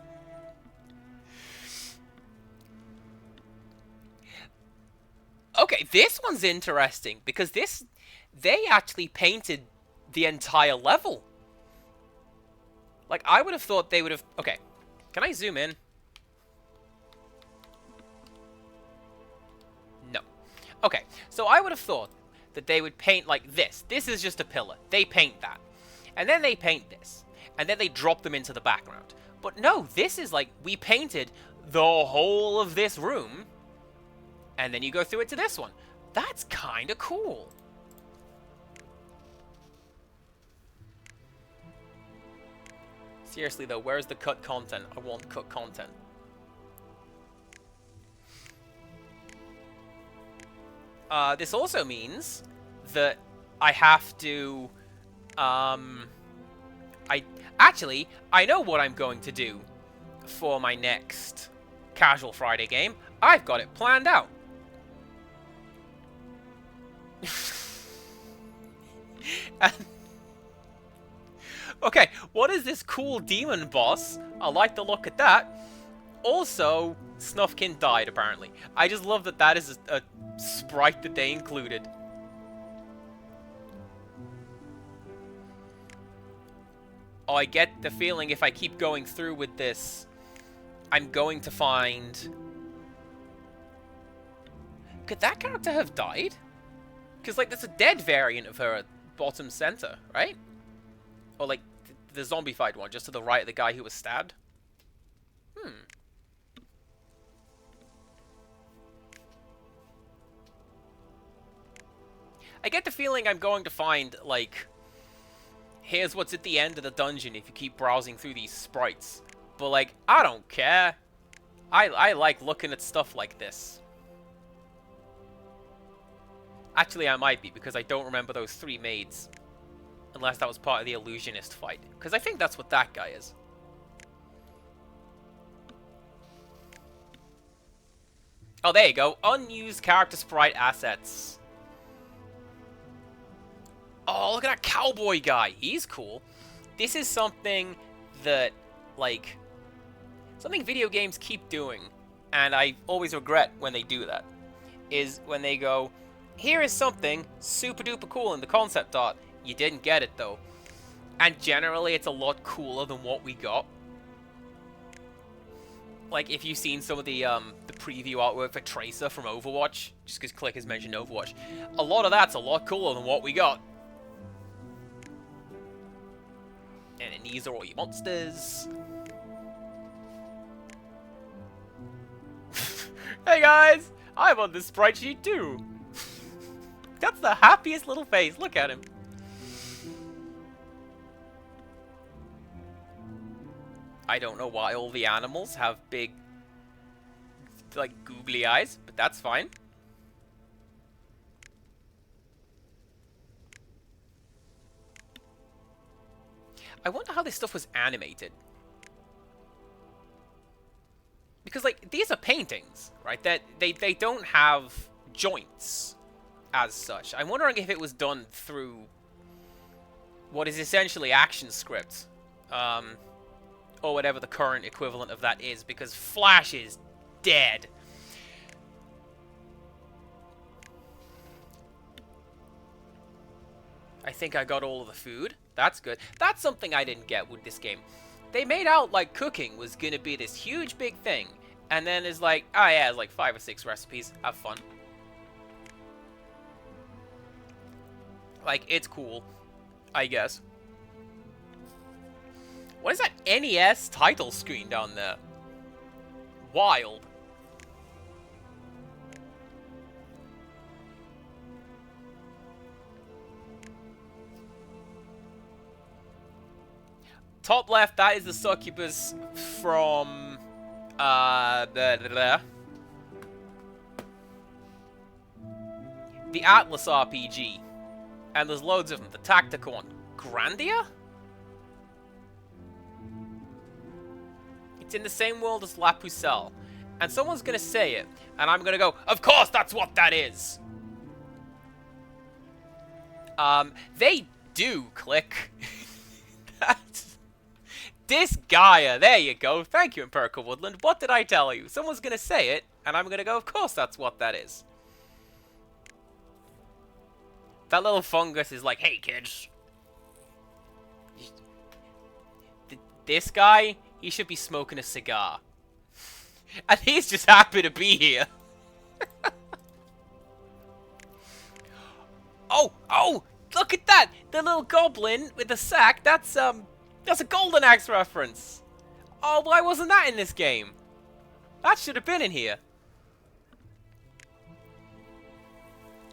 Okay, this one's interesting because they actually painted the entire level. Like, I would have thought they would have... Okay, can I zoom in? No. Okay, so I would have thought that they would paint like this. This is just a pillar. They paint that. And then they paint this. And then they drop them into the background. But no, this is like, we painted the whole of this room. And then you go through it to this one. That's kind of cool. Seriously though, where's the cut content? I want cut content. This also means that I have to, I know what I'm going to do for my next Casual Friday game. I've got it planned out. Okay, what is this cool demon boss? I like the look at that. Also, Snufkin died, apparently. I just love that that is a sprite that they included. Oh, I get the feeling if I keep going through with this, I'm going to find... Could that character have died? Because, like, there's a dead variant of her at bottom center, right? Or, like, the zombified one, just to the right of the guy who was stabbed. I get the feeling I'm going to find, like, here's what's at the end of the dungeon if you keep browsing through these sprites. But, like, I don't care. I like looking at stuff like this. Actually, I might be, because I don't remember those 3 maids. Unless that was part of the illusionist fight. Because I think that's what that guy is. Oh, there you go. Unused character sprite assets. Oh, look at that cowboy guy. He's cool. This is something that, like, something video games keep doing, and I always regret when they do that, is when they go, here is something super duper cool in the concept art. You didn't get it, though. And generally, it's a lot cooler than what we got. Like, if you've seen some of the preview artwork for Tracer from Overwatch, just because Click has mentioned Overwatch, a lot of that's a lot cooler than what we got. And then these are all your monsters. Hey guys! I'm on this sprite sheet too! That's the happiest little face, look at him. I don't know why all the animals have big, like, googly eyes, but that's fine. I wonder how this stuff was animated. Because, like, these are paintings, right? That they don't have joints as such. I'm wondering if it was done through what is essentially ActionScript, or whatever the current equivalent of that is, because Flash is dead. I think I got all of the food. That's good. That's something I didn't get with this game. They made out like cooking was gonna be this huge big thing, and then it's like, oh yeah, it's like 5 or 6 recipes. Have fun. Like, it's cool, I guess. What is that NES title screen down there? Wild. Top left, that is the succubus from the Atlas RPG. And there's loads of them. The tactical one. Grandia? It's in the same world as La Pucelle. And someone's gonna say it, and I'm gonna go, of course that's what that is! They do click. That's... Disgaea, there you go. Thank you, Empirical Woodland. What did I tell you? Someone's gonna say it, and I'm gonna go, of course that's what that is. That little fungus is like, hey kids. This guy, he should be smoking a cigar. And he's just happy to be here. Oh, look at that! The little goblin with the sack, that's a Golden Axe reference. Oh, why wasn't that in this game? That should have been in here.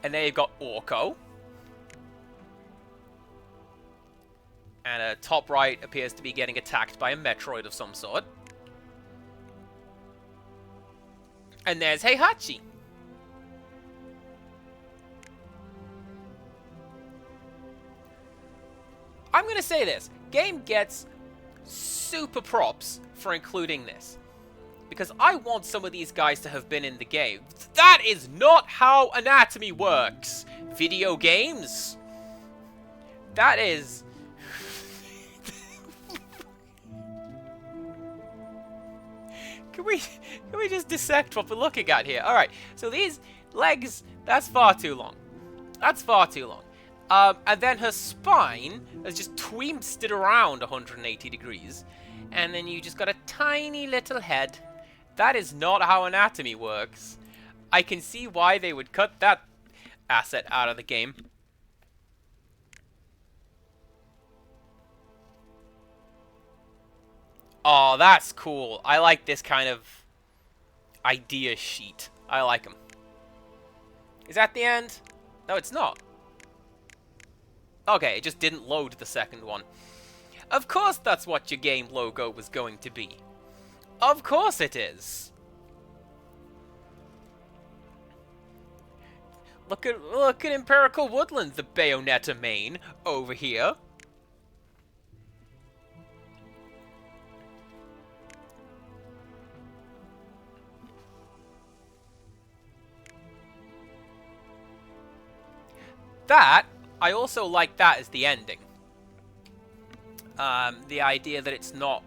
And there you've got Orko. And top right appears to be getting attacked by a Metroid of some sort. And there's Heihachi. I'm gonna say this. Game gets super props for including this. Because I want some of these guys to have been in the game. That is not how anatomy works. Video games. That is... Can we just dissect what we're looking at here? Alright, so these legs, that's far too long. That's far too long. And then her spine has just twisted around 180 degrees. And then you just got a tiny little head. That is not how anatomy works. I can see why they would cut that asset out of the game. Oh, that's cool. I like this kind of idea sheet. I like them. Is that the end? No, it's not. Okay, it just didn't load the second one. Of course that's what your game logo was going to be. Of course it is. Look at Empirical Woodland, the Bayonetta main, over here. That, I also like that as the ending. The idea that it's not...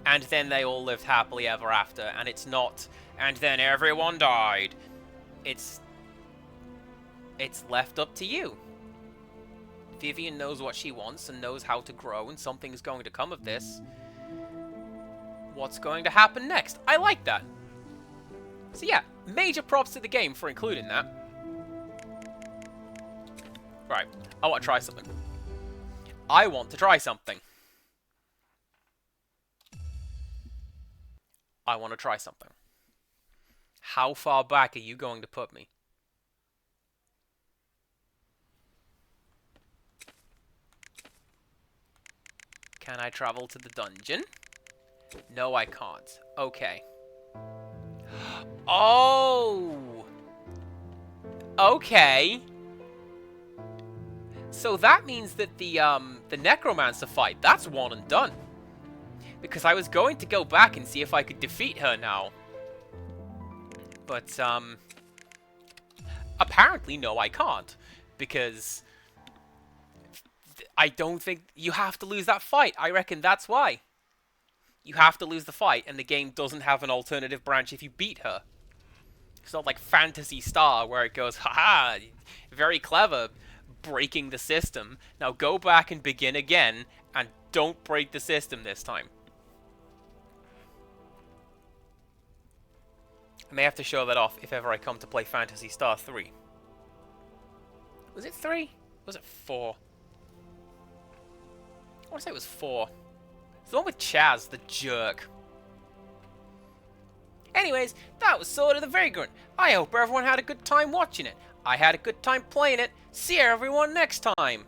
And then they all lived happily ever after, and it's not... And then everyone died. It's left up to you. Vivian knows what she wants and knows how to grow, and something's going to come of this. What's going to happen next? I like that. So yeah, major props to the game for including that. Right, I want to try something. I want to try something. I want to try something. How far back are you going to put me? Can I travel to the dungeon? No, I can't. Okay. Oh! Okay. So that means that the Necromancer fight, that's one and done. Because I was going to go back and see if I could defeat her now. But, apparently, no, I can't. Because I don't think you have to lose that fight. I reckon that's why. You have to lose the fight, and the game doesn't have an alternative branch if you beat her. It's not like Phantasy Star, where it goes, haha, very clever, breaking the system. Now go back and begin again, and don't break the system this time. I may have to show that off if ever I come to play Phantasy Star 3. Was it 3? Was it 4? I want to say it was 4. It's the one with Chaz, the jerk. Anyways, that was Sword of the Vagrant. I hope everyone had a good time watching it. I had a good time playing it. See everyone next time.